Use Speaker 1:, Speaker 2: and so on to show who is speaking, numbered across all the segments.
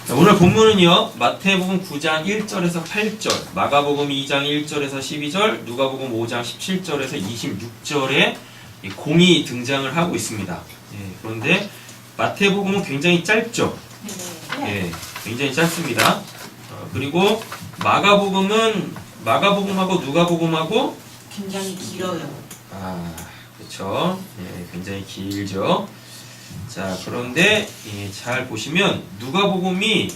Speaker 1: 자, 오늘 본문은요, 마태복음 9장 1절에서 8절, 마가복음 2장 1절에서 12절, 누가복음 5장 17절에서 26절에 공이 등장을 하고 있습니다. 예, 그런데 마태복음은 굉장히 짧죠. 예, 굉장히 짧습니다. 그리고 마가복음하고 누가복음하고
Speaker 2: 굉장히 길어요.
Speaker 1: 그렇죠. 예, 굉장히 길죠. 자, 그런데 잘 보시면 누가복음이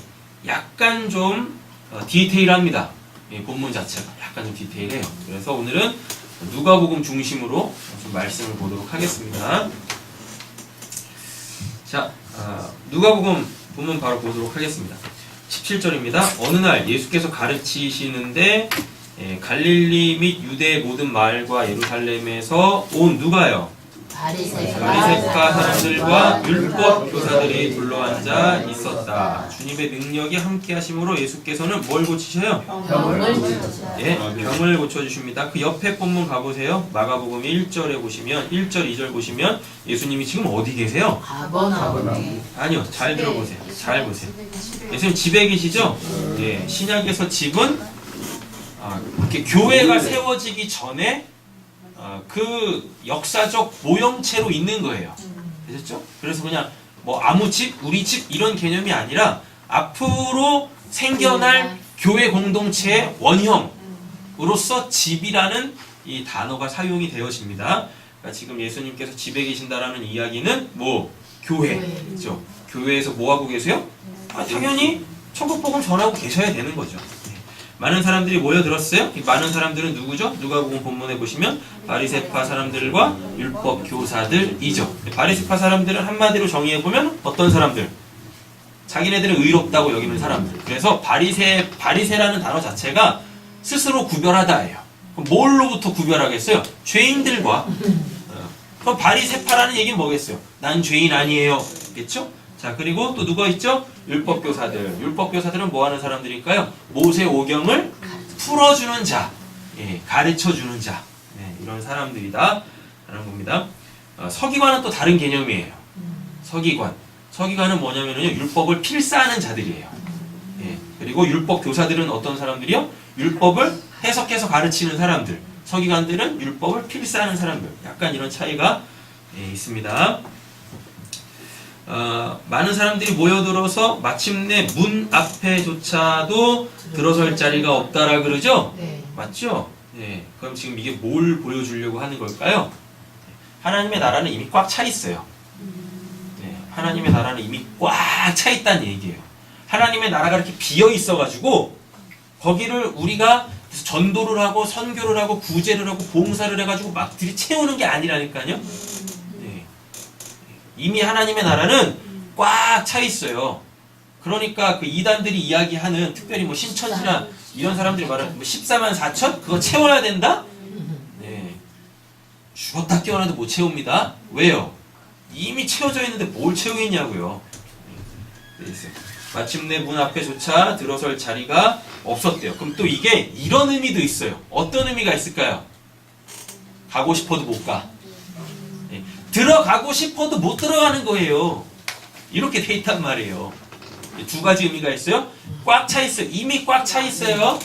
Speaker 1: 약간 좀 디테일합니다. 본문 자체가 약간 좀 디테일해요. 그래서 오늘은 누가복음 중심으로 좀 말씀을 보도록 하겠습니다. 자, 누가복음 본문 바로 보도록 하겠습니다. 17절입니다. 어느 날 예수께서 가르치시는데 갈릴리 및 유대의 모든 마을과 예루살렘에서 온 누가요? 바리새파 사람들과 율법 교사들이 둘러앉아 있었다. 주님의 능력이 함께 하심으로 예수께서는 뭘 고치셔요? 병을 고쳐주십니다. 그 옆에 본문 가보세요. 마가복음 1절에 보시면 1절 2절 보시면 예수님이 지금 어디 계세요? 아니요, 잘 들어보세요. 잘 보세요. 예수님 집에 계시죠? 예, 신약에서 집은 이렇게 교회가 세워지기 전에 그 역사적 모형체로 있는 거예요. 되셨죠? 그래서 그냥 뭐 아무 집, 우리 집 이런 개념이 아니라 앞으로 생겨날 교회 공동체의 원형으로서 집이라는 이 단어가 사용이 되어집니다. 그러니까 지금 예수님께서 집에 계신다라는 이야기는 뭐 교회죠. 교회에서 뭐 하고 계세요? 당연히 천국복음 전하고 계셔야 되는 거죠. 많은 사람들이 모여들었어요. 이 많은 사람들은 누구죠? 누가복음 본문에 보시면 바리새파 사람들과 율법 교사들이죠. 바리새파 사람들은 한마디로 정의해보면 어떤 사람들? 자기네들은 의롭다고 여기는 사람들. 그래서 바리새라는 단어 자체가 스스로 구별하다예요. 그럼 뭘로부터 구별하겠어요? 죄인들과. 그럼 바리새파라는 얘기는 뭐겠어요? 난 죄인 아니에요. 겠죠? 자, 그리고 또 누가 있죠? 율법교사들. 율법교사들은 뭐 하는 사람들일까요? 모세 오경을 풀어주는 자, 가르쳐주는 자, 이런 사람들이다 라는 겁니다. 서기관은 또 다른 개념이에요. 서기관은 뭐냐면요, 율법을 필사하는 자들이에요. 그리고 율법교사들은 어떤 사람들이요? 율법을 해석해서 가르치는 사람들. 서기관들은 율법을 필사하는 사람들. 약간 이런 차이가 있습니다. 많은 사람들이 모여들어서 마침내 문 앞에조차도 들어설 자리가 없다라 그러죠? 맞죠? 그럼 지금 이게 뭘 보여주려고 하는 걸까요? 하나님의 나라는 이미 꽉 차 있어요. 하나님의 나라는 이미 꽉 차 있다는 얘기예요. 하나님의 나라가 이렇게 비어 있어가지고 거기를 우리가 전도를 하고 선교를 하고 구제를 하고 봉사를 해가지고 막 들이채우는 게 아니라니까요. 이미 하나님의 나라는 꽉 차 있어요. 그러니까 그 이단들이 이야기하는 특별히 뭐 신천지나 이런 사람들이 말하는 뭐 14만 4천? 그거 채워야 된다? 죽었다 깨어나도 못 채웁니다. 왜요? 이미 채워져 있는데 뭘 채우겠냐고요. 마침내 문 앞에조차 들어설 자리가 없었대요. 그럼 또 이게 이런 의미도 있어요. 어떤 의미가 있을까요? 가고 싶어도 못 가. 들어가고 싶어도 못 들어가는 거예요. 이렇게 돼 있단 말이에요. 두 가지 의미가 있어요. 꽉 차 있어요. 이미 꽉 차 있어요.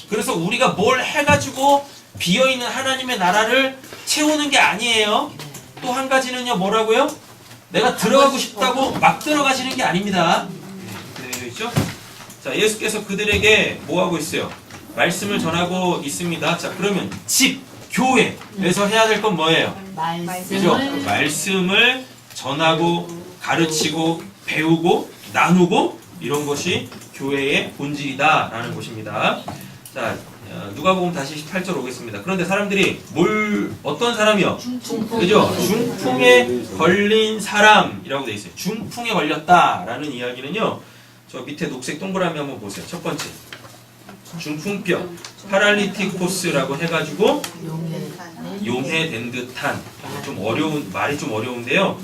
Speaker 1: 그래서 우리가 뭘 해가지고 비어있는 하나님의 나라를 채우는 게 아니에요. 또 한 가지는요, 뭐라고요? 내가 들어가고 싶다고 막 들어가시는 게 아닙니다. 되어 있죠? 자, 예수께서 그들에게 뭐 하고 있어요? 말씀을 전하고 있습니다. 자, 그러면 집, 교회에서 해야 될 건 뭐예요? 그죠? 말씀을 전하고 가르치고 배우고 나누고 이런 것이 교회의 본질이다라는 것입니다. 자, 누가복음 다시 18절 오겠습니다. 그런데 사람들이 어떤 사람이요? 그죠? 중풍에 걸린 사람이라고 되어 있어요. 중풍에 걸렸다라는 이야기는요. 저 밑에 녹색 동그라미 한번 보세요. 첫 번째. 중풍병, 파랄리티코스라고 해가지고 용해된 듯한 말이 좀 어려운데요.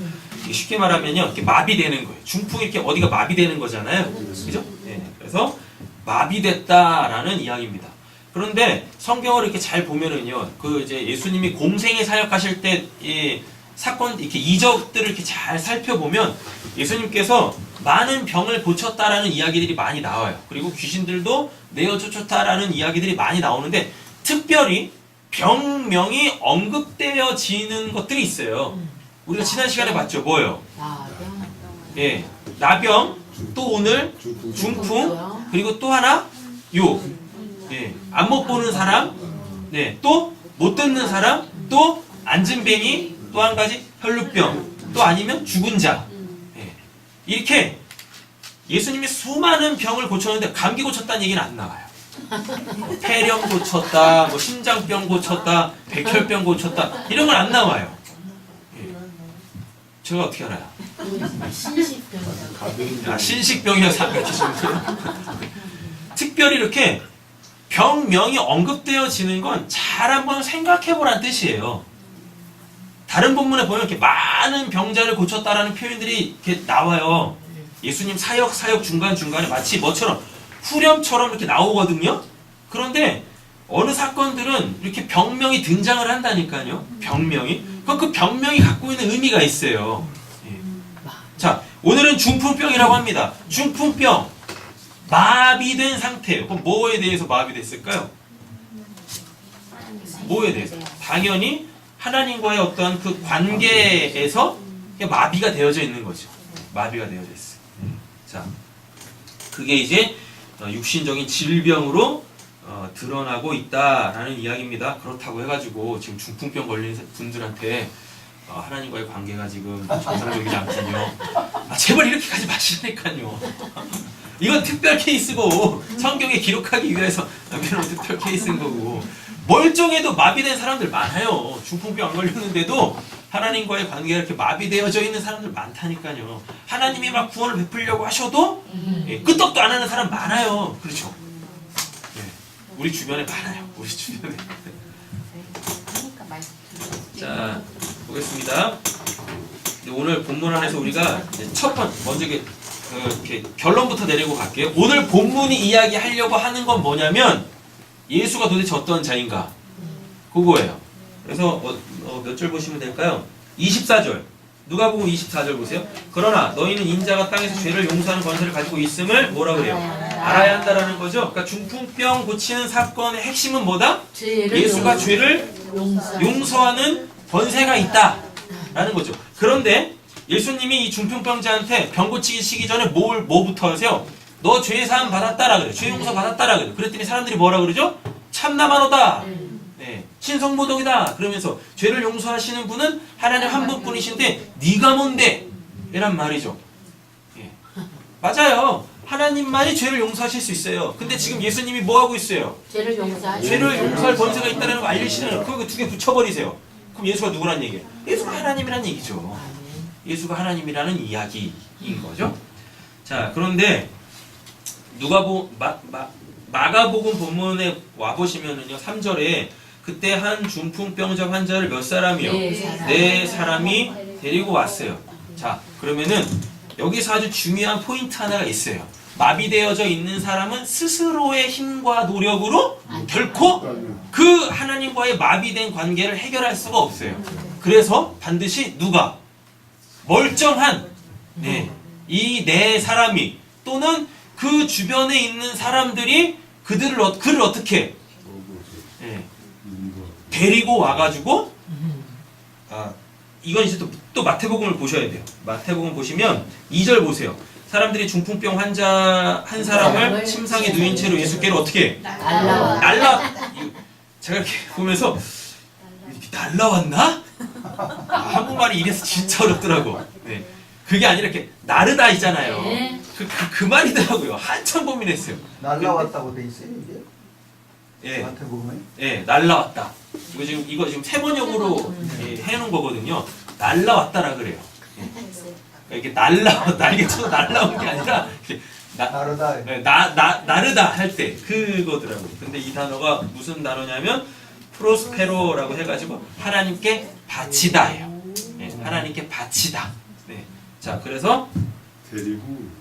Speaker 1: 쉽게 말하면요, 이렇게 마비되는 거예요. 중풍이 이렇게 어디가 마비되는 거잖아요. 그죠? 그래서 마비됐다라는 이야기입니다. 그런데 성경을 이렇게 잘 보면은요, 그 이제 예수님이 공생에 사역하실 때 사건 이렇게 이적들을 이렇게 잘 살펴보면 예수님께서 많은 병을 고쳤다라는 이야기들이 많이 나와요. 그리고 귀신들도 내어 쫓았다라는 이야기들이 많이 나오는데 특별히 병명이 언급되어지는 것들이 있어요. 우리가 지난 시간에 봤죠. 뭐요? 예, 나병, 또 오늘 중풍, 그리고 또 하나 요, 예, 안 못 보는 사람, 네, 또 못 듣는 사람, 또 안진뱅이, 또 한 가지 혈루병, 또 아니면 죽은 자. 예, 이렇게 예수님이 수많은 병을 고쳤는데 감기 고쳤다는 얘기는 안 나와요. 뭐 폐렴 고쳤다, 뭐 심장병 고쳤다, 백혈병 고쳤다 이런 건 안 나와요. 예. 제가 어떻게 알아요? 신식병이어서 안 가르치시는데요. 특별히 이렇게 병명이 언급되어지는 건 잘 한번 생각해보란 뜻이에요. 다른 본문에 보면 이렇게 많은 병자를 고쳤다라는 표현들이 이렇게 나와요. 예수님 사역 중간중간에 마치 뭐처럼 후렴처럼 이렇게 나오거든요. 그런데 어느 사건들은 이렇게 병명이 등장을 한다니까요. 병명이. 그럼 그 병명이 갖고 있는 의미가 있어요. 예. 자, 오늘은 중풍병이라고 합니다. 중풍병. 마비된 상태예요. 그럼 뭐에 대해서 마비됐을까요? 뭐에 대해서? 당연히 하나님과의 어떤 그 관계에서 마비가 되어져 있는 거죠. 마비가 되어져 있어요. 자, 그게 이제 육신적인 질병으로 드러나고 있다라는 이야기입니다. 그렇다고 해가지고 지금 중풍병 걸린 분들한테 하나님과의 관계가 지금 정상적이지 않군요. 제발 이렇게 가지 마시라니까요. 이건 특별 케이스고 성경에 기록하기 위해서 남겨놓은 특별 케이스인 거고 멀쩡해도 마비된 사람들 많아요. 중풍병 안 걸렸는데도 하나님과의 관계가 이렇게 마비되어져 있는 사람들 많다니까요. 하나님이 막 구원을 베풀려고 하셔도 끄떡도 안 하는 사람 많아요. 그렇죠? 네. 우리 주변에 많아요. 우리 주변에. 자, 보겠습니다. 오늘 본문 안에서 우리가 첫 번째 먼저 이렇게 결론부터 내리고 갈게요. 오늘 본문이 이야기하려고 하는 건 뭐냐면 예수가 도대체 어떤 자인가? 그거예요. 그래서 몇 절 보시면 될까요? 24절. 누가복음 24절 보세요. 그러나 너희는 인자가 땅에서 죄를 용서하는 권세를 가지고 있음을 뭐라 그래요? 알아야 한다라는 거죠. 그러니까 중풍병 고치는 사건의 핵심은 뭐다? 예수가 죄를 용서하는 권세가 있다라는 거죠. 그런데 예수님이 이 중풍병자한테 병 고치기 전에 뭐부터 하세요? 너 죄 사함 받았다라 그래. 죄 용서 받았다라 그래. 그랬더니 사람들이 뭐라 그러죠? 참나만하다. 네, 신성모독이다. 그러면서 죄를 용서하시는 분은 하나님 한 분뿐이신데 네가 뭔데? 이란 말이죠. 예. 맞아요. 하나님만이 죄를 용서하실 수 있어요. 근데 지금 예수님이 뭐 하고 있어요? 죄를 용서할 권세가 있다는 거 알리시는 거. 그거 두 개 붙여버리세요. 그럼 예수가 누구란 얘기예요? 예수가 하나님이란 얘기죠. 예수가 하나님이라는 이야기인 거죠. 자, 그런데 마가복음 본문에 와 보시면은요, 3절에 그때 한 중풍병자 환자를 몇 사람이요? 네 사람이 데리고 왔어요. 자, 그러면은 여기서 아주 중요한 포인트 하나가 있어요. 마비되어져 있는 사람은 스스로의 힘과 노력으로 결코 그 하나님과의 마비된 관계를 해결할 수가 없어요. 그래서 반드시 누가? 멀쩡한 이 네 사람이 또는 그 주변에 있는 사람들이 그를 어떻게 데리고 와가지고 이건 이제 또 마태복음을 보셔야 돼요. 마태복음 보시면 2절 보세요. 사람들이 중풍병 환자 한 사람을 침상에 누인 채로 예수께로 어떻게 제가 이렇게 보면서 날라왔나? 한국말이 이래서 진짜 어렵더라고. 네. 그게 아니라 이렇게 나르다이잖아요. 그 말이더라고요. 한참 고민했어요.
Speaker 2: 날라왔다고 돼 있어요 이게?
Speaker 1: 예.
Speaker 2: 마태복음에?
Speaker 1: 예, 날라왔다. 이거 지금 세번역으로 해놓은 거거든요. 날라왔다라 그래요. 예. 이렇게 날개쳐서 날라온 게 아니라
Speaker 2: 나르다.
Speaker 1: 나르다 할 때 그거더라고요. 근데 이 단어가 무슨 단어냐면 프로스페로라고 해가지고 하나님께 바치다예요. 예, 하나님께 바치다. 네. 자, 그래서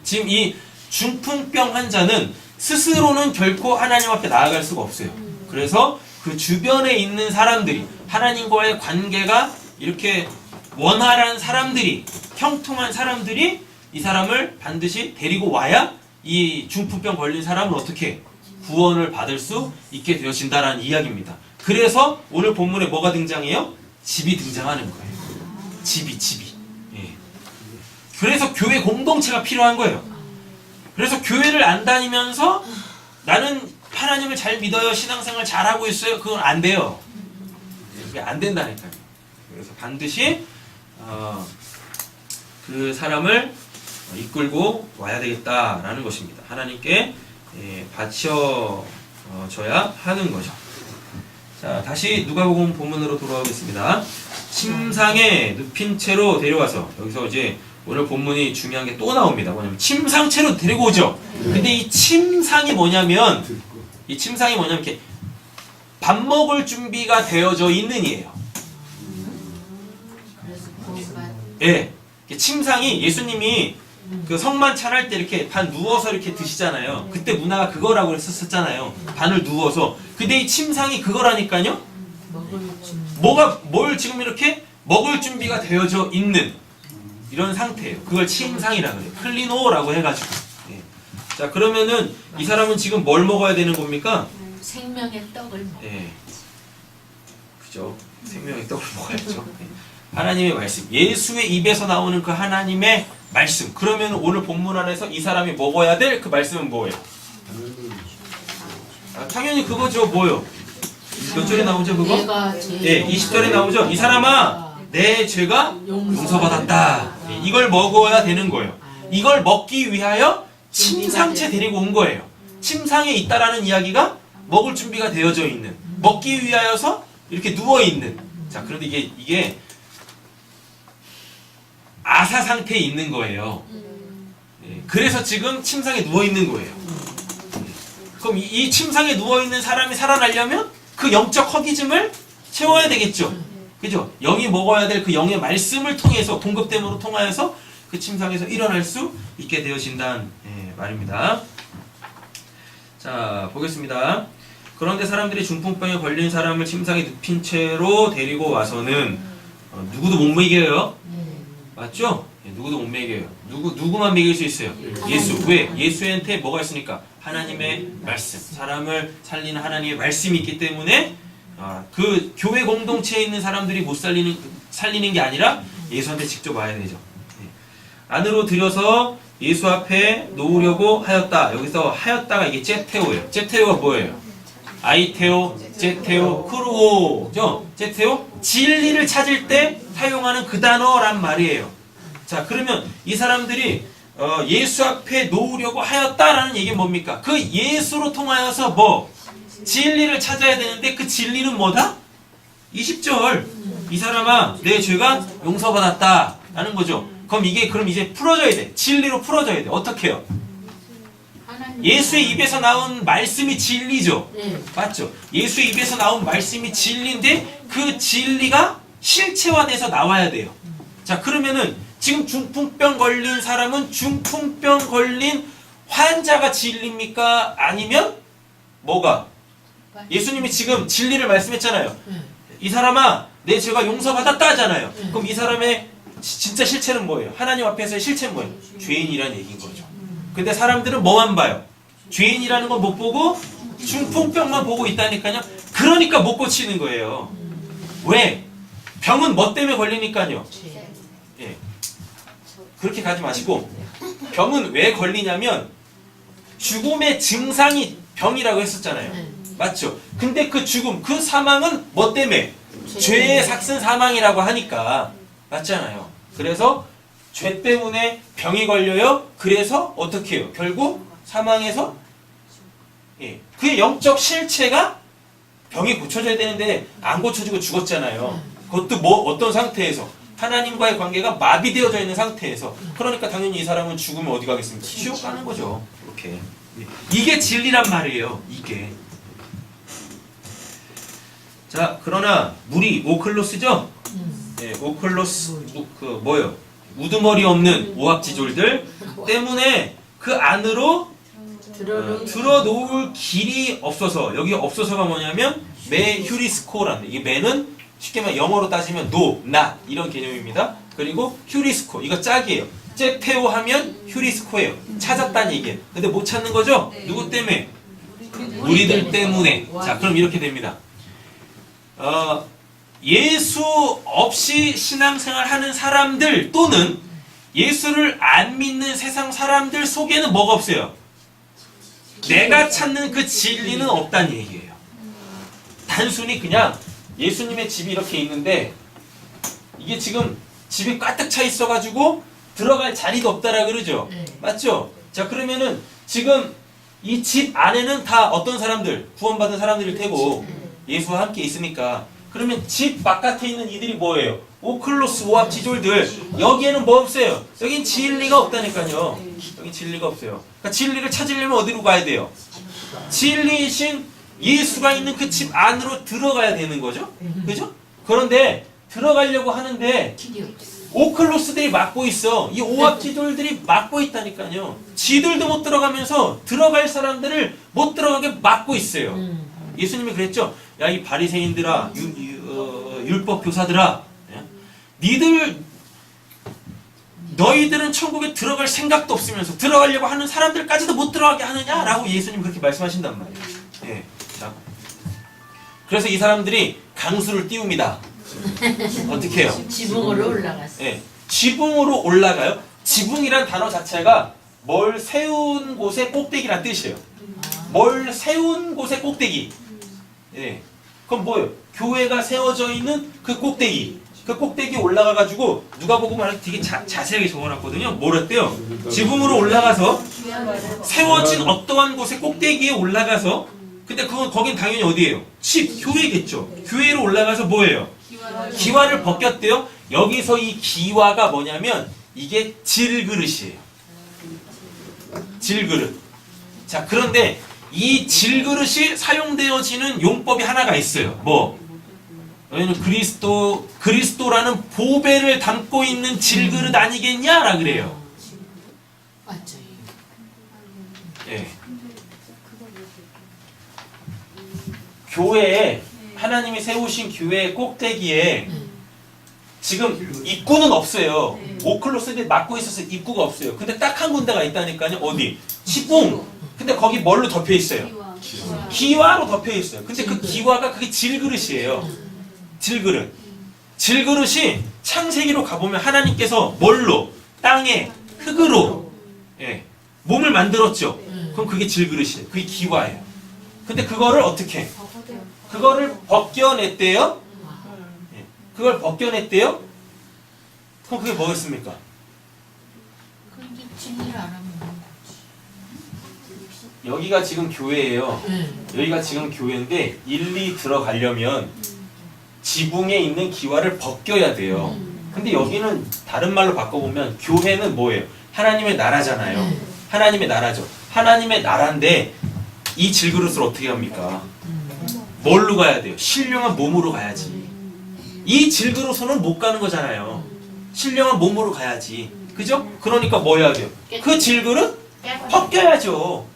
Speaker 1: 지금 이 중풍병 환자는 스스로는 결코 하나님 앞에 나아갈 수가 없어요. 그래서 그 주변에 있는 사람들이 하나님과의 관계가 이렇게 원활한 사람들이, 형통한 사람들이 이 사람을 반드시 데리고 와야 이 중풍병 걸린 사람은 어떻게 구원을 받을 수 있게 되어진다라는 이야기입니다. 그래서 오늘 본문에 뭐가 등장해요? 집이 등장하는 거예요. 집이. 예. 그래서 교회 공동체가 필요한 거예요. 그래서 교회를 안 다니면서 나는 하나님을 잘 믿어요, 신앙생활 잘하고 있어요. 그건 안 돼요. 그게 안 된다니까요. 그래서 반드시 그 사람을 이끌고 와야 되겠다라는 것입니다. 하나님께 바쳐줘야 하는 거죠. 자, 다시 누가복음 본문으로 돌아오겠습니다. 침상에 눕힌 채로 데려와서, 여기서 이제 오늘 본문이 중요한 게 또 나옵니다. 뭐냐면 침상채로 데리고 오죠. 근데 이 침상이 뭐냐면 이렇게 밥 먹을 준비가 되어져 있는 이에요. 예. 침상이 예수님이 그 성만 찬할 때 이렇게 반 누워서 이렇게 드시잖아요. 그때 문화가 그거라고 했었잖아요. 반을 누워서. 근데 이 침상이 그거라니까요. 뭘 지금 이렇게 먹을 준비가 되어져 있는 이런 상태예요. 그걸 침상이라고 해요. 클리노라고 해가지고. 예. 자, 그러면은 이 사람은 지금 뭘 먹어야 되는 겁니까?
Speaker 3: 생명의 떡을 먹어.
Speaker 1: 예. 그죠. 생명의 떡을 먹어야죠. 예. 하나님의 말씀. 예수의 입에서 나오는 그 하나님의 말씀. 그러면 오늘 본문 안에서 이 사람이 먹어야 될 그 말씀은 뭐예요? 당연히 그거죠. 뭐요? 몇 절에 나오죠, 그거? 예, 20절에 나오죠. 이 사람아, 내 죄가 용서받았다. 예, 이걸 먹어야 되는 거예요. 이걸 먹기 위하여 침상채 데리고 온 거예요. 침상에 있다라는 이야기가 먹을 준비가 되어져 있는, 먹기 위하여서 이렇게 누워 있는. 자, 그런데 이게 아사 상태에 있는 거예요. 예, 그래서 지금 침상에 누워 있는 거예요. 그럼 이 침상에 누워 있는 사람이 살아나려면 그 영적 허기짐을 채워야 되겠죠. 그죠? 영이 먹어야 될 그 영의 말씀을 통해서, 공급됨으로 통하여서 그 침상에서 일어날 수 있게 되어진다는 말입니다. 자, 보겠습니다. 그런데 사람들이 중풍병에 걸린 사람을 침상에 눕힌 채로 데리고 와서는 누구도 못 먹여요. 맞죠? 누구도 못 먹여요. 누구만 먹일 수 있어요? 예수. 왜? 예수한테 뭐가 있으니까? 하나님의 말씀. 사람을 살리는 하나님의 말씀이 있기 때문에 그 교회 공동체에 있는 사람들이 못 살리는 게 아니라 예수한테 직접 와야 되죠. 안으로 들여서 예수 앞에 놓으려고 하였다. 여기서 하였다가 이게 제테오예요. 제테오가 뭐예요? 아이테오, 제테오, 크루오죠? 제테오? 진리를 찾을 때 사용하는 그 단어란 말이에요. 자, 그러면 이 사람들이 예수 앞에 놓으려고 하였다라는 얘기는 뭡니까? 그 예수로 통하여서 진리를 찾아야 되는데 그 진리는 뭐다? 20절. 이 사람아, 내 죄가 용서받았다. 라는 거죠. 그럼 이제 풀어져야 돼. 진리로 풀어져야 돼. 어떻게 해요? 예수의 입에서 나온 말씀이 진리죠. 맞죠? 예수의 입에서 나온 말씀이 진리인데 그 진리가 실체화돼서 나와야 돼요. 자, 그러면은 지금 중풍병 걸린 사람은 중풍병 걸린 환자가 진리입니까? 아니면 뭐가? 예수님이 지금 진리를 말씀했잖아요. 이 사람아, 내 죄가 용서받았다 하잖아요. 그럼 이 사람의 진짜 실체는 뭐예요? 하나님 앞에서의 실체는 뭐예요? 죄인이라는 얘기인 거죠. 근데 사람들은 뭐만 봐요? 죄인이라는 건 못 보고 중풍병만 보고 있다니까요. 그러니까 못 고치는 거예요. 왜? 병은 뭐 때문에 걸리니까요. 예. 그렇게 가지 마시고, 병은 왜 걸리냐면 죽음의 증상이 병이라고 했었잖아요. 맞죠? 근데 그 죽음, 그 사망은 뭐 때문에? 죄의 삭슨 사망이라고 하니까. 맞잖아요. 그래서 죄 때문에 병이 걸려요. 그래서 어떻게 해요? 결국 사망해서 그의 영적 실체가 병이 고쳐져야 되는데 안 고쳐지고 죽었잖아요. 그것도 어떤 상태에서? 하나님과의 관계가 마비되어져 있는 상태에서. 그러니까 당연히 이 사람은 죽으면 어디 가겠습니까? 지옥 가는 거죠. 이렇게. 이게 진리란 말이에요. 이게. 자, 그러나 물이 오클로스죠? 오클로스, 뭐요? 우두머리 없는 오합지졸들 때문에 그 안으로 들어놓을 길이 없어서, 여기 없어서가 뭐냐면 메 휴리스코라는, 이게 메는 쉽게 말해 영어로 따지면 no, not 이런 개념입니다. 그리고 휴리스코 이거 짝이에요. 잭테오 하면 휴리스코예요. 찾았다는 얘기예요. 근데 못 찾는 거죠? 누구 때문에? 우리들 때문에. 자, 그럼 이렇게 됩니다. 예수 없이 신앙생활 하는 사람들 또는 예수를 안 믿는 세상 사람들 속에는 뭐가 없어요? 내가 찾는 그 진리는 없다는 얘기예요. 단순히 그냥 예수님의 집이 이렇게 있는데 이게 지금 집이 가득 차 있어가지고 들어갈 자리도 없다라 그러죠? 맞죠? 자, 그러면은 지금 이 집 안에는 다 어떤 사람들? 구원받은 사람들일 테고 예수와 함께 있으니까 그러면 집 바깥에 있는 이들이 뭐예요? 오클로스 오합지졸들. 여기에는 뭐 없어요? 여긴 진리가 없다니까요. 여긴 진리가 없어요. 그러니까 진리를 찾으려면 어디로 가야 돼요? 진리이신 예수가 있는 그 집 안으로 들어가야 되는 거죠? 그죠? 그런데 들어가려고 하는데 오클로스들이 막고 있어. 이 오합지졸들이 막고 있다니까요. 지들도 못 들어가면서 들어갈 사람들을 못 들어가게 막고 있어요. 예수님이 그랬죠. 야, 이 바리새인들아, 율법 교사들아, 너희들은 천국에 들어갈 생각도 없으면서 들어가려고 하는 사람들까지도 못 들어가게 하느냐라고 예수님 그렇게 말씀하신단 말이에요. 예. 자, 그래서 이 사람들이 강수를 띄웁니다. 어떻게 해요?
Speaker 3: 지붕으로 올라갔어.
Speaker 1: 예. 지붕으로 올라가요. 지붕이란 단어 자체가 뭘 세운 곳의 꼭대기란 뜻이에요. 뭘 세운 곳의 꼭대기. 예. 그럼 뭐예요? 교회가 세워져 있는 그 꼭대기. 그 꼭대기 올라가가지고 누가복음을 되게 자세하게 적어놨거든요. 뭐랬대요? 지붕으로 올라가서 세워진 어떠한 곳의 꼭대기에 올라가서 근데 그건 거긴 당연히 어디예요? 집, 교회겠죠. 교회로 올라가서 뭐예요? 기와를 벗겼대요. 여기서 이 기와가 뭐냐면 이게 질그릇이에요. 질그릇. 자, 그런데 이 질그릇이 사용되어지는 용법이 하나가 있어요. 뭐? 왜냐면 그리스도라는 보배를 담고 있는 질그릇 아니겠냐라 그래요.
Speaker 3: 맞죠.
Speaker 1: 예. 교회에 하나님이 세우신 교회의 꼭대기에 지금 입구는 없어요. 오클로스들이 막고 있어서 입구가 없어요. 근데 딱 한 군데가 있다니까요. 어디? 지붕. 근데 거기 뭘로 덮여 있어요? 기와로 덮여 있어요. 근데 그 기와가 그게 질그릇이에요. 질그릇. 질그릇이 창세기로 가보면 하나님께서 뭘로? 땅에 흙으로 예, 몸을 만들었죠. 그럼 그게 질그릇이에요. 그게 기와예요. 근데 그거를 어떻게? 그거를 벗겨냈대요. 예, 그걸 벗겨냈대요. 그럼 그게 뭐였습니까?
Speaker 3: 그게 진리를 알아보는 거지.
Speaker 1: 여기가 지금 교회예요. 여기가 지금 교회인데 일리 들어가려면 지붕에 있는 기와를 벗겨야 돼요. 근데 여기는 다른 말로 바꿔보면 교회는 뭐예요? 하나님의 나라잖아요. 하나님의 나라죠. 하나님의 나라인데 이 질그릇을 어떻게 합니까? 뭘로 가야 돼요? 신령한 몸으로 가야지. 이 질그릇으로는 못 가는 거잖아요. 신령한 몸으로 가야지. 그죠? 그러니까 뭐 해야 돼요? 그 질그릇 벗겨야죠.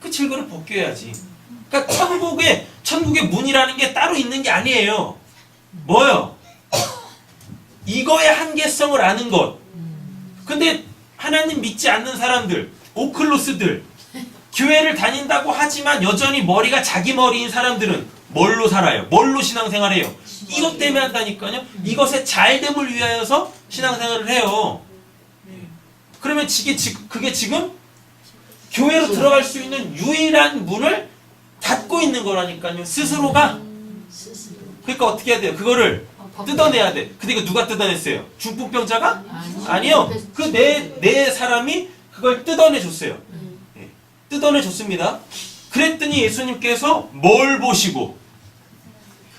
Speaker 1: 그 질그릇 벗겨야지. 그러니까 천국의 문이라는 게 따로 있는 게 아니에요. 뭐요? 이거의 한계성을 아는 것. 근데 하나님 믿지 않는 사람들, 오클로스들, 교회를 다닌다고 하지만 여전히 머리가 자기 머리인 사람들은 뭘로 살아요? 뭘로 신앙생활해요? 이것 때문에 한다니까요. 이것의 잘됨을 위하여서 신앙생활을 해요. 그러면 그게 지금 교회로 들어갈 수 있는 유일한 문을 닫고 있는 거라니까요. 스스로가. 그러니까 어떻게 해야 돼요? 그거를 뜯어내야 돼. 근데 이거 누가 뜯어냈어요? 중풍병자가? 아니요. 그 내 사람이 그걸 뜯어내줬어요. 예. 뜯어내줬습니다. 그랬더니 예수님께서 뭘 보시고?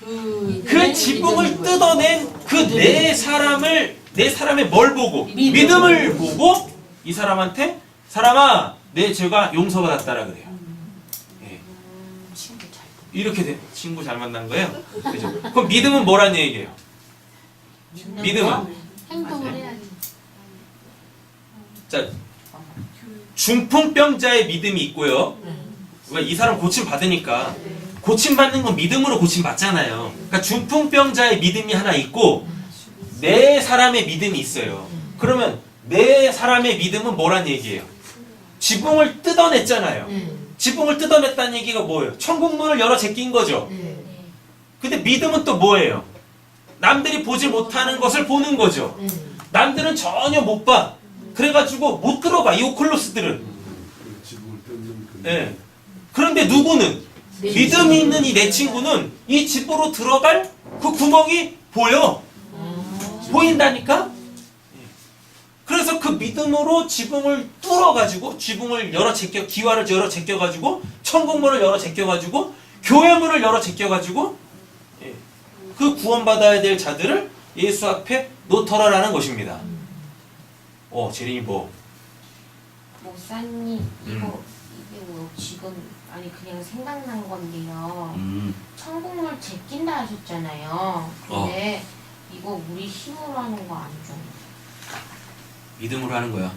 Speaker 1: 그 지붕을 뜯어낸 그 내 사람의 뭘 보고? 믿음을 보고 이 사람한테 사람아 내 죄가 용서받았다라 그래요. 예. 이렇게 돼. 친구 잘 만난 거예요. 그죠? 그럼 믿음은 뭐라는 얘기예요? 믿음은
Speaker 3: 행동을 해야지.
Speaker 1: 자 중풍병자의 믿음이 있고요. 왜 이 사람 고침 받으니까 고침받는 건 믿음으로 고침받잖아요. 그러니까 중풍병자의 믿음이 하나 있고 네 사람의 믿음이 있어요. 그러면 네 사람의 믿음은 뭐란 얘기예요? 지붕을 뜯어냈잖아요. 지붕을 뜯어냈다는 얘기가 뭐예요? 천국문을 열어 제낀 거죠. 근데 믿음은 또 뭐예요? 남들이 보지 못하는 것을 보는 거죠. 남들은 전혀 못 봐. 그래가지고 못 들어가, 이 오클로스들은. 예. 그런데 누구는? 믿음이 있는 이 내 친구는 이 집으로 들어갈 그 구멍이 보여. 보인다니까? 그래서 그 믿음으로 지붕을 뚫어가지고, 지붕을 열어 제껴, 기와를 열어 제껴가지고, 천국문을 열어 제껴가지고, 교회문을 열어 제껴가지고, 그 구원받아야 될 자들을 예수 앞에 놓더라라는 것입니다. 제림이 뭐?
Speaker 4: 목사님, 이게 뭐 지금 아니 그냥 생각난 건데요. 천국물 제낀다 하셨잖아요. 근데 이거 우리 힘으로 하는 거 아니죠?
Speaker 1: 믿음으로 하는 거야.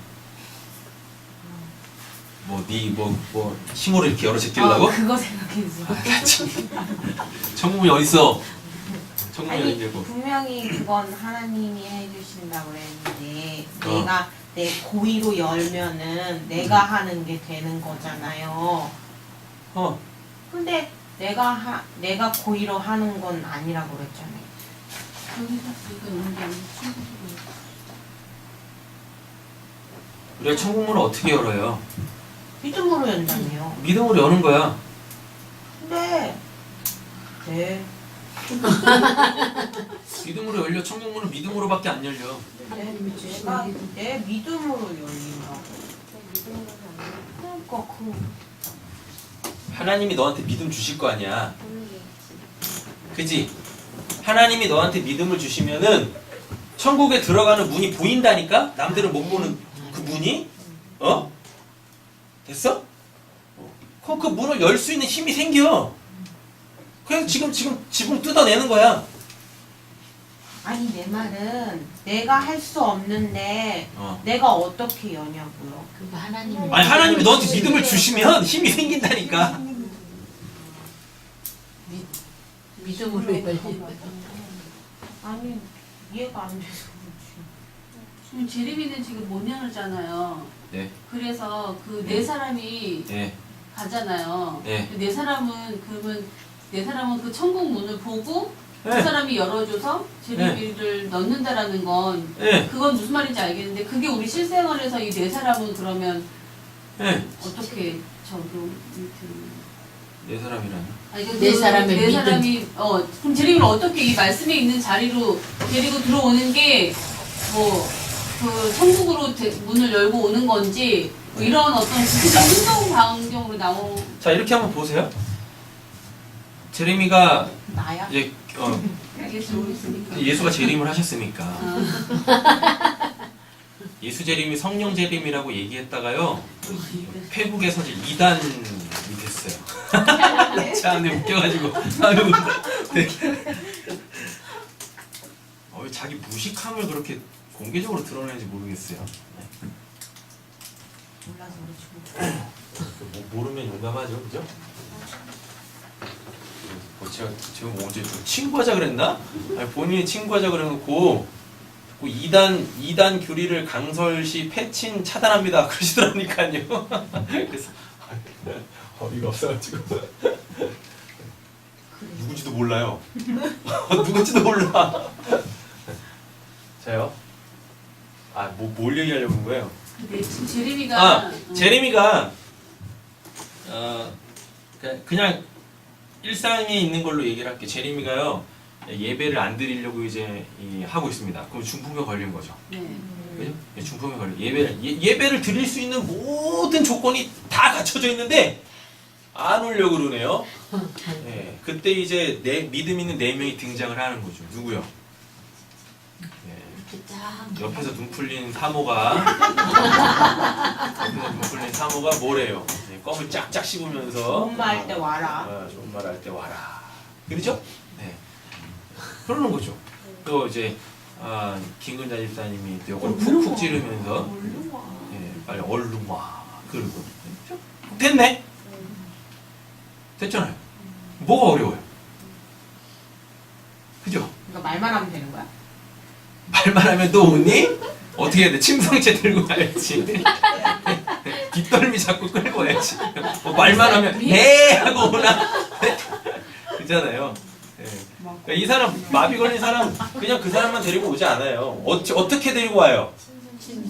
Speaker 1: 힘으로 이렇게 열어 제끼려고?
Speaker 4: 그거 생각했어.
Speaker 1: 천국문이 어딨어? 천국문이
Speaker 4: 아니
Speaker 1: 어디냐고.
Speaker 4: 분명히 그건 하나님이 해주신다고 그랬는데 내가 내 고의로 열면은 내가 하는 게 되는 거잖아요. 근데 내가 고의로 하는 건 아니라고 그랬잖아요.
Speaker 1: 우리가 천국문을 어떻게 열어요?
Speaker 4: 믿음으로 연다며요.
Speaker 1: 믿음으로 여는 거야.
Speaker 4: 근데
Speaker 1: 믿음으로 열려. 천국문은 믿음으로밖에 안 열려.
Speaker 4: 내가 내 믿음으로 열린다고. 그러니까
Speaker 1: 하나님이 너한테 믿음 주실 거 아니야. 그지? 하나님이 너한테 믿음을 주시면은 천국에 들어가는 문이 보인다니까? 남들은 못 보는 그 문이? 됐어? 그럼 그 문을 열 수 있는 힘이 생겨. 그래서 지금 지붕 뜯어내는 거야.
Speaker 4: 아니 내 말은 내가 할 수 없는데 내가 어떻게 여냐고요.
Speaker 3: 그거 하나님.
Speaker 1: 아니 하나님이 너한테 믿음을 주시면 힘이 생긴다니까.
Speaker 3: 믿음으로 열린다.
Speaker 4: 아니 이해가 안 돼서
Speaker 5: 지금 제림이는 지금 못 열잖아요.
Speaker 1: 네.
Speaker 5: 그래서 그 네 사람이
Speaker 1: 네.
Speaker 5: 가잖아요.
Speaker 1: 네.
Speaker 5: 네 사람은 그러면 네 사람은 그 천국 문을 보고
Speaker 1: 네.
Speaker 5: 그 사람이 열어줘서 제림이를 넣는다라는 건
Speaker 1: 네.
Speaker 5: 그건 무슨 말인지 알겠는데 그게 우리 실생활에서 이 네 사람은 그러면
Speaker 1: 네.
Speaker 5: 어떻게
Speaker 1: 네 사람이라니.
Speaker 5: 아니,
Speaker 3: 네 사람의
Speaker 5: 네
Speaker 3: 믿음.
Speaker 5: 사람이 그럼 제림이를 어떻게 이 말씀에 있는 자리로 데리고 들어오는 게 뭐 그 천국으로 문을 열고 오는 건지 뭐 이런 어떤 구체적인 행동 방향으로 나오.
Speaker 1: 자 이렇게 한번 보세요. 제레미가
Speaker 4: 나야?
Speaker 1: 이제
Speaker 5: 예수
Speaker 1: 예수가 재림을 하셨으니까 예수 재림이 성령 재림이라고 얘기했다가요 페북에서 이제 이단이 됐어요. 참 웃겨가지고 아유 왜 자기 무식함을 그렇게 공개적으로 드러내는지 모르겠어요.
Speaker 4: 몰라서 그렇지.
Speaker 1: 모르면 용감하죠, 그죠? 제가 지금 어제 친구하자 그랬나? 아니, 본인이 친구하자 그래놓고 그 이단 교리를 강설시 패친 차단합니다 그러시더라니까요. 그래서 어이가 없어가지고 누군지도 몰라요. 누군지도 몰라. 자요. 뭘 얘기하려고 한 거예요?
Speaker 5: 근데 지금 제림이가
Speaker 1: 제레미가 그냥 일상에 있는 걸로 얘기를 할게요. 제레미가요 예배를 안 드리려고 이제 하고 있습니다. 그럼 중풍에 걸린 거죠.
Speaker 5: 네.
Speaker 1: 그죠? 중풍에 걸린 예배를 드릴 수 있는 모든 조건이 다 갖춰져 있는데 안 오려고 그러네요. 네, 그때 이제 믿음 있는 네 명이 등장을 하는 거죠. 누구요? 옆에서 눈 풀린 사모가 뭐래요? 네, 껌을 짝짝 씹으면서
Speaker 4: 좋은 말 할 때 와라.
Speaker 1: 좋은 말 할 때 와라. 그렇죠? 네. 그러는 거죠. 또 이제 김근자 집사님이 이걸 푹푹 찌르면서 빨리 얼른 와. 그러고 됐네. 됐잖아요. 뭐가 어려워요? 그죠?
Speaker 4: 그러니까 말만 하면 되는 거야?
Speaker 1: 말만 하면 또 오니? 어떻게 해야 돼? 침상채 들고 가야지. 뒷덜미 자꾸 끌고 와야지. 뭐 말만 하면 네 하고 오나? 그잖아요. 예. 그러니까 이 사람 마비 걸린 사람 그냥 그 사람만 데리고 오지 않아요. 어떻게 데리고 와요?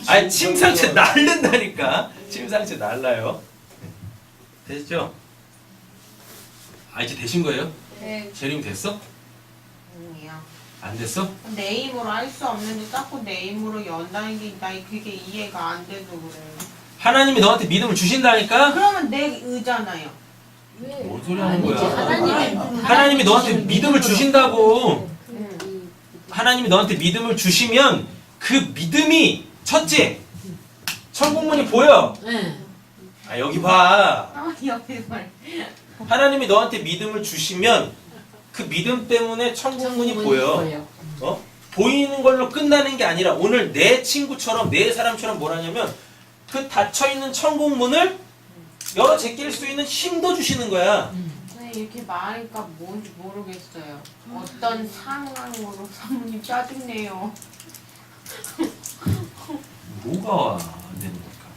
Speaker 1: 아니 침상채 날른다니까. 침상채 날라요. 됐죠? 아 이제 되신 거예요?
Speaker 4: 네.
Speaker 1: 재림 됐어?
Speaker 4: 아니에요.
Speaker 1: 안 됐어?
Speaker 4: 내 힘으로 할 수 없는데 자꾸 내 힘으로 연다는 게 나 그게 이해가 안 돼서 그래.
Speaker 1: 하나님이 너한테 믿음을 주신다니까?
Speaker 4: 그러면 내 의잖아요.
Speaker 1: 뭔 소리 하는
Speaker 3: 아니지,
Speaker 1: 거야? 하나님이 너한테 믿음을 주신다고. 하나님이 너한테 믿음을 주시면 그 믿음이 첫째 천국문이 보여.
Speaker 3: 네.
Speaker 1: 아 여기 봐.
Speaker 4: 아 옆에 말.
Speaker 1: 하나님이 너한테 믿음을 주시면 그 믿음 때문에 천국문이 보여. 보이는 걸로 끝나는 게 아니라 오늘 내 친구처럼 내 사람처럼 뭘 하냐면 그 닫혀있는 천국문을 열어 제낄 수 있는 힘도 주시는 거야.
Speaker 4: 네, 이렇게 말하니까 뭔지 모르겠어요. 어떤 상황으로 사모님 짜증내요.
Speaker 1: 뭐가 안 되는 걸까?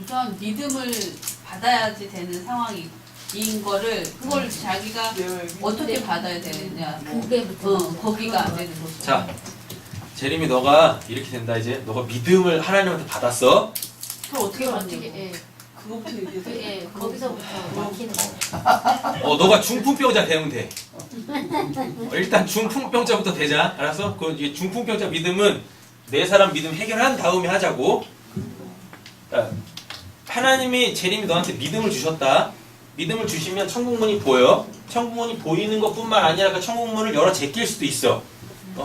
Speaker 5: 우선 믿음을 받아야지 되는 상황인 거를 그걸 자기가 어떻게 받아야 되느냐.
Speaker 3: 그게부터
Speaker 5: 거기가 안 되는 거죠.
Speaker 1: 자, 재림이 너가 이렇게 된다 이제. 너가 믿음을 하나님한테 받았어.
Speaker 5: 그걸 어떻게
Speaker 3: 어떻게
Speaker 5: 받냐고.
Speaker 3: 예,
Speaker 5: 그거부터 얘기해서.
Speaker 3: 예, 거기서부터 막히는 거.
Speaker 1: 너가 중풍병자 되면 돼. 일단 중풍병자부터 되자. 알았어? 그 이제 중풍병자 믿음은 네 사람 믿음 해결한 다음에 하자고. 자, 하나님이 재림이 너한테 믿음을 주셨다. 믿음을 주시면 천국문이 보여. 천국문이 보이는 것뿐만 아니라 그 천국문을 열어 제낄 수도 있어.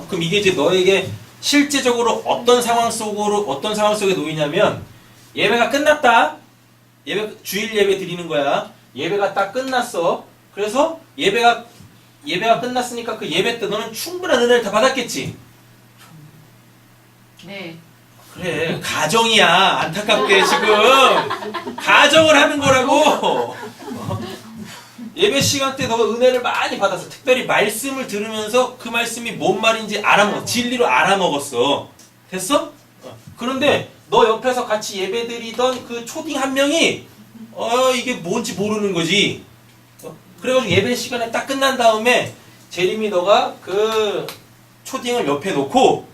Speaker 1: 그럼 이게 이제 너에게 실제적으로 어떤 상황 속에 놓이냐면 예배가 끝났다. 주일 예배 드리는 거야. 예배가 딱 끝났어. 그래서 예배가 끝났으니까 그 예배 때 너는 충분한 은혜를 다 받았겠지.
Speaker 4: 네.
Speaker 1: 그래 가정이야. 안타깝게 지금 가정을 하는 거라고. 예배 시간 때 너가 은혜를 많이 받았어. 특별히 말씀을 들으면서 그 말씀이 뭔 말인지 알아먹었어. 진리로 알아먹었어. 됐어? 그런데 너 옆에서 같이 예배 드리던 그 초딩 한 명이 이게 뭔지 모르는 거지. 그래가지고 예배 시간에 딱 끝난 다음에 재림이 너가 그 초딩을 옆에 놓고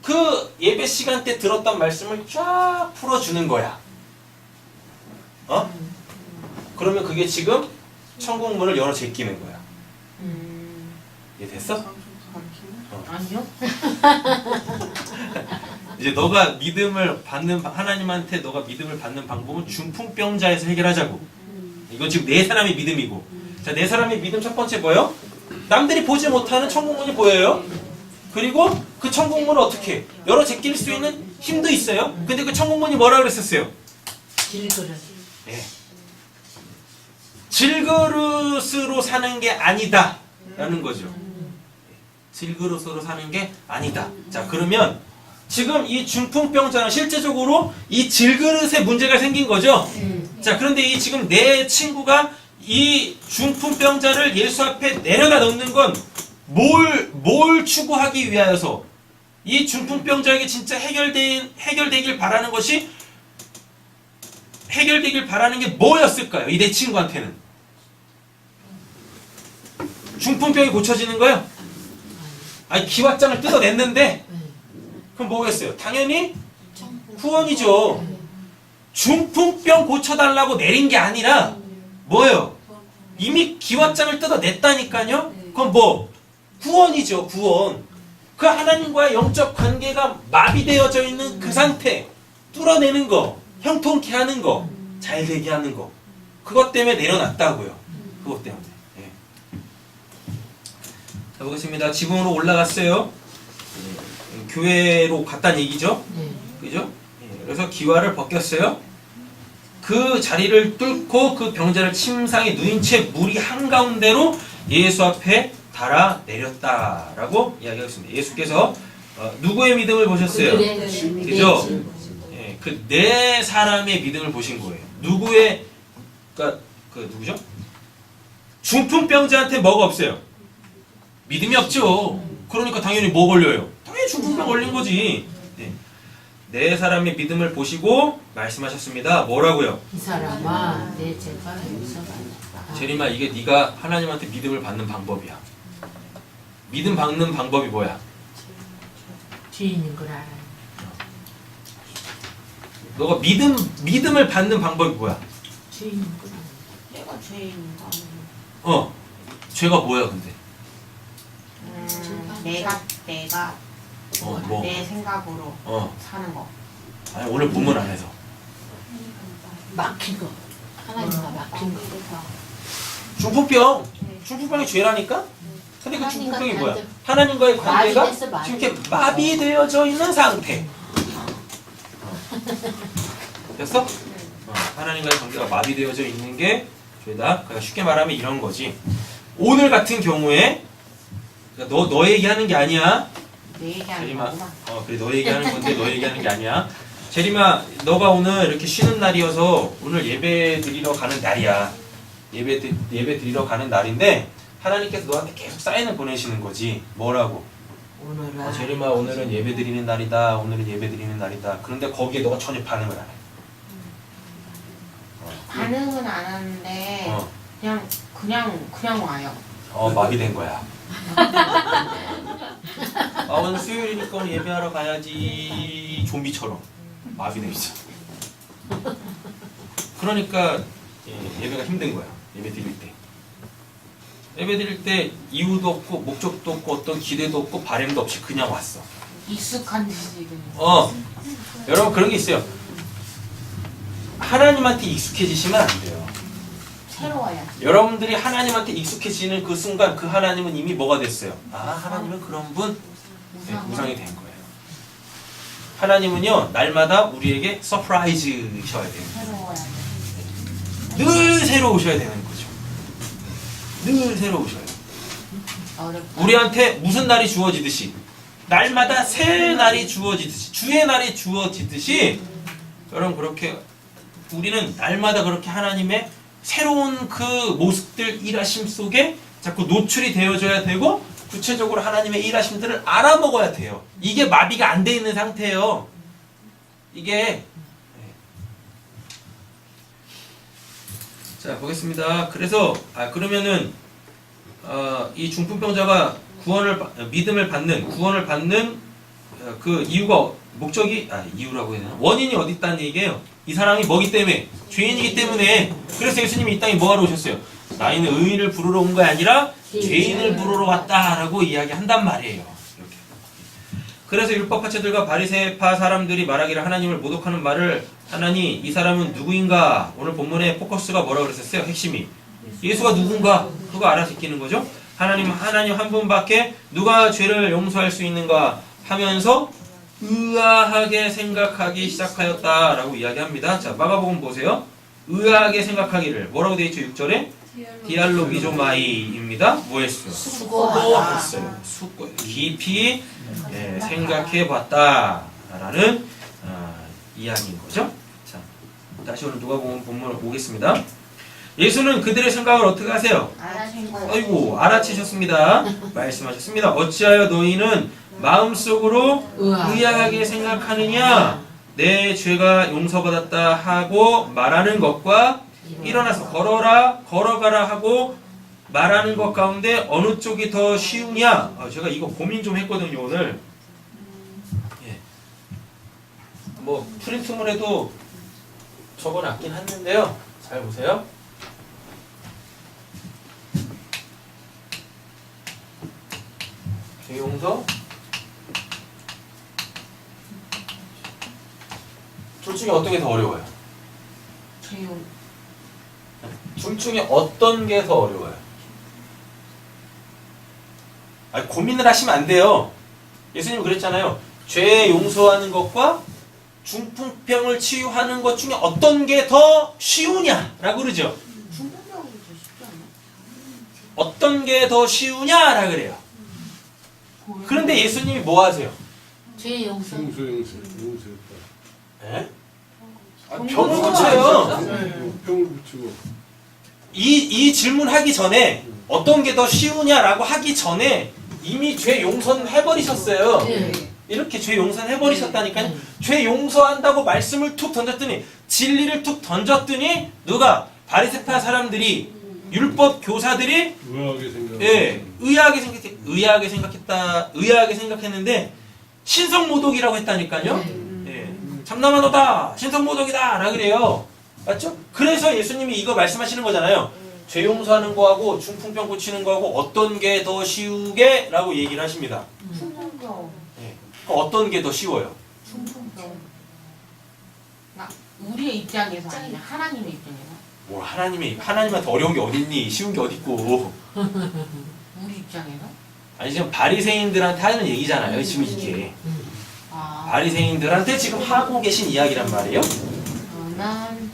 Speaker 1: 그 예배 시간 때 들었던 말씀을 쫙 풀어주는 거야. 그러면 그게 지금 천국문을 열어 제끼는 거야. 이해 됐어?
Speaker 4: 아니요.
Speaker 1: 이제 너가 믿음을 받는 하나님한테 너가 믿음을 받는 방법은 중풍병자에서 해결하자고. 이건 지금 네 사람의 믿음이고. 자, 네 사람의 믿음 첫 번째 뭐예요? 남들이 보지 못하는 천국문이 보여요. 그리고 그 천국문을 어떻게 열어 제낄 수 있는 힘도 있어요. 근데 그 천국문이 뭐라 그랬었어요?
Speaker 3: 질그릇.
Speaker 1: 예. 질그릇으로 사는 게 아니다 라는 거죠. 질그릇으로 사는 게 아니다. 자, 그러면 지금 이 중풍병자는 실제적으로 이 질그릇에 문제가 생긴 거죠. 자, 그런데 이 지금 내 친구가 이 중풍병자를 예수 앞에 내려다 놓는 건 뭘 추구하기 위하여서 이 중풍병자에게 진짜 해결되길 바라는 것이 해결되길 바라는 게 뭐였을까요? 이 내 친구한테는 중풍병이 고쳐지는 거예요? 아니 기왓장을 뜯어냈는데 그럼 뭐겠어요? 당연히 후원이죠. 중풍병 고쳐달라고 내린 게 아니라 뭐예요? 이미 기왓장을 뜯어냈다니까요? 그럼 뭐? 구원이죠, 구원. 그 하나님과의 영적 관계가 마비되어져 있는 그 상태, 뚫어내는 거, 형통케 하는 거, 잘 되게 하는 거. 그것 때문에 내려놨다고요. 그것 때문에. 예. 자, 보겠습니다. 지붕으로 올라갔어요. 교회로 갔다는 얘기죠. 그죠? 예. 그래서 기와를 벗겼어요. 그 자리를 뚫고 그 병자를 침상에 누인 채 물이 한가운데로 예수 앞에 달아 내렸다라고 이야기하겠습니다. 예수께서 누구의 믿음을 보셨어요? 그죠? 예, 그 네 사람의 믿음을 보신 거예요. 누구의 그러니까 그 누구죠? 중풍병자한테 뭐가 없어요? 믿음이 없죠. 그러니까 당연히 뭐 걸려요? 당연히 중풍병 걸린 거지. 네. 네 사람의 믿음을 보시고 말씀하셨습니다. 뭐라고요?
Speaker 3: 이 사람아 내 죄가 용서받았다.
Speaker 1: 제리마, 이게 네가 하나님한테 믿음을 받는 방법이야. 믿음 받는 방법이 뭐야?
Speaker 3: 죄 있는 걸 알아.
Speaker 1: 너가 믿음을 받는 방법이 뭐야?
Speaker 3: 죄 있는 걸 알아.
Speaker 4: 내가 죄인가?
Speaker 1: 죄가 뭐야 근데?
Speaker 4: 내가
Speaker 1: 뭐?
Speaker 4: 내 생각으로 사는 거.
Speaker 1: 아니 오늘 본문 안에서
Speaker 3: 막힌 거. 하나님과 막힌 거.
Speaker 1: 중풍병이 죄라니까? 근데 그
Speaker 3: 하나님과
Speaker 1: 중풍병이 뭐야?
Speaker 3: 관계-
Speaker 1: 하나님과의 관계가
Speaker 3: 마비됐어, 마비.
Speaker 1: 지금 이렇게 마비되어져 있는 상태. 됐어? 하나님과의 관계가 마비되어져 있는 게 죄다. 그러니까 쉽게 말하면 이런 거지. 오늘 같은 경우에 그러니까 너 얘기하는 게 아니야.
Speaker 4: 내 얘기하는
Speaker 1: 제리마,
Speaker 4: 거구나.
Speaker 1: 그래 너 얘기하는 건데 너 얘기하는 게 아니야. 제리마, 너가 오늘 이렇게 쉬는 날이어서 오늘 예배 드리러 가는 날이야. 예배 드리러 가는 날인데 하나님께서 너한테 계속 사인을 보내시는 거지. 뭐라고?
Speaker 3: 오늘은
Speaker 1: 제리마, 오늘은 예배 드리는 날이다. 오늘은 예배 드리는 날이다. 그런데 거기에 너가 전혀 반응을 안 해.
Speaker 4: 반응은 안 하는데 그냥 와요.
Speaker 1: 마비된 거야. 오늘 수요일이니까 오늘 예배하러 가야지. 좀비처럼 마비돼 있어. 그러니까 예배가 힘든 거야. 예배 드릴 때. 예배 드릴 때 이유도 없고 목적도 없고 어떤 기대도 없고 바램도 없이 그냥 왔어.
Speaker 4: 익숙한 듯이 그냥.
Speaker 1: 여러분 그런 게 있어요. 하나님한테 익숙해지시면 안 돼요.
Speaker 4: 새로워요.
Speaker 1: 여러분들이 하나님한테 익숙해지는 그 순간 그 하나님은 이미 뭐가 됐어요? 하나님은 그런 분? 네, 우상이 된 거예요. 하나님은요 날마다 우리에게 서프라이즈셔야 돼요.
Speaker 4: 새로워야 돼.
Speaker 1: 늘 새로우셔야 되는 거죠. 늘 새로우셔야 돼요.
Speaker 4: 어렵다.
Speaker 1: 우리한테 무슨 날이 주어지듯이 날마다 새 날이 주어지듯이 주의 날이 주어지듯이 여러분 그렇게 우리는 날마다 그렇게 하나님의 새로운 그 모습들 일하심 속에 자꾸 노출이 되어줘야 되고 구체적으로 하나님의 일하심들을 알아먹어야 돼요. 이게 마비가 안 돼 있는 상태예요. 이게 자 보겠습니다. 그래서 그러면은 이 중풍병자가 믿음을 받는 구원을 받는 그 이유가 목적이 이유라고 해야 되나? 원인이 어디 있다는 얘기예요. 이 사람이 뭐기 때문에 죄인이기 때문에. 그래서 예수님이 이 땅에 뭐하러 오셨어요? 나이는 의인을 부르러 온 게 아니라 죄인을 부르러 왔다라고 이야기한단 말이에요. 이렇게. 그래서 율법학자들과 바리새파 사람들이 말하기를 하나님을 모독하는 말을 하나니 이 사람은 누구인가? 오늘 본문의 포커스가 뭐라고 그랬었어요? 핵심이 예수가 누군가 그거 알아듣기는 거죠. 하나님 한 분밖에 누가 죄를 용서할 수 있는가 하면서 의아하게 생각하기 시작하였다라고 이야기합니다. 자, 마가복음 보세요. 의아하게 생각하기를 뭐라고 되어 있죠? 6절에 디알로기조마이입니다. 뭐 했어요? 수고했어요. 깊이 생각해봤다라는 이야기인 거죠. 자, 다시 오늘 누가복음 본문을 보겠습니다. 예수는 그들의 생각을 어떻게 하세요? 아이고 알아채셨습니다. 말씀하셨습니다. 어찌하여 너희는 마음속으로 의아하게 생각하느냐? 내 죄가 용서받았다 하고 말하는 것과 일어나서 걸어가라 하고 말하는 것 가운데 어느 쪽이 더 쉬우냐? 제가 이거 고민 좀 했거든요 오늘. 뭐 프린트물에도 적어놨긴 했는데요. 잘 보세요. 죄용서 둘 중에 어떤 게 더 어려워요? 둘 중에 어떤 게 더 어려워요? 고민을 하시면 안 돼요. 예수님은 그랬잖아요. 죄 용서하는 것과 중풍병을 치유하는 것 중에 어떤 게 더 쉬우냐라고 그러죠.
Speaker 4: 중풍병이 더 쉽지 않나?
Speaker 1: 어떤 게 더 쉬우냐라 그래요. 그런데 예수님이 뭐 하세요?
Speaker 3: 죄 용서.
Speaker 1: 예? 병을 고쳐요.
Speaker 6: 병을 붙이고.
Speaker 1: 이 질문하기 전에 어떤 게 더 쉬우냐라고 하기 전에 이미 죄 용서해버리셨어요.
Speaker 3: 네.
Speaker 1: 이렇게 죄 용서해버리셨다니까요. 죄 용서한다고 말씀을 툭 던졌더니 진리를 툭 던졌더니 누가 바리새파 사람들이 율법 교사들이 의아하게 생각했는데 신성모독이라고 했다니까요. 예, 참나만오다 신성모독이다 라 그래요. 맞죠? 그래서 예수님이 이거 말씀하시는 거잖아요. 죄 용서하는 거하고 중풍병 고치는 거하고 어떤 게 더 쉬우게? 라고 얘기를 하십니다.
Speaker 4: 충성병.
Speaker 1: 예. 어떤 게 더 쉬워요?
Speaker 4: 충성병. 우리의 입장에서 아니라 하나님의 입장에서.
Speaker 1: 뭐 하나님한테 어려운 게 어딨니? 쉬운 게 어딨고.
Speaker 4: 우리 입장에서?
Speaker 1: 아니 지금 바리새인들한테 하는 얘기잖아요. 지금 이게
Speaker 4: 아.
Speaker 1: 바리새인들한테 지금 하고 계신 이야기란 말이에요.
Speaker 4: 난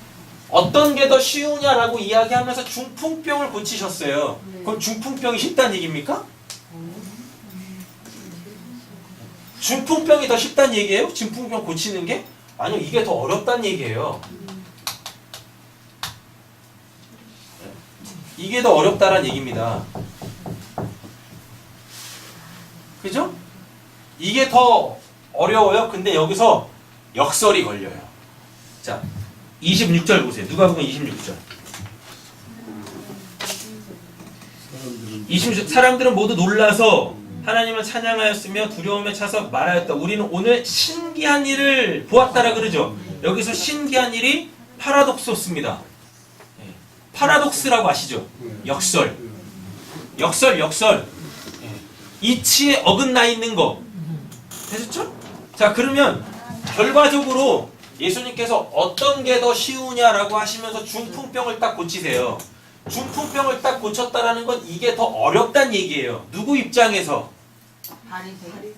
Speaker 1: 어떤 게 더 쉬우냐라고 이야기하면서 중풍병을 고치셨어요.
Speaker 4: 네.
Speaker 1: 그럼 중풍병이 쉽다는 얘기입니까? 중풍병이 더 쉽다는 얘기예요? 중풍병 고치는 게? 아니요, 이게 더 어렵다는 얘기예요. 이게 더 어렵다는 얘기입니다. 그죠? 이게 더 어려워요. 근데 여기서 역설이 걸려요. 자, 26절 보세요. 누가복음 26절. 26절. 사람들은 모두 놀라서 하나님을 찬양하였으며 두려움에 차서 말하였다. 우리는 오늘 신기한 일을 보았다라 그러죠. 여기서 신기한 일이 파라독스였습니다. 파라독스라고 아시죠? 역설. 이치에 어긋나 있는 거. 되셨죠? 자, 그러면 결과적으로 예수님께서 어떤 게 더 쉬우냐라고 하시면서 중풍병을 딱 고치세요. 중풍병을 딱 고쳤다라는 건 이게 더 어렵다는 얘기예요. 누구 입장에서?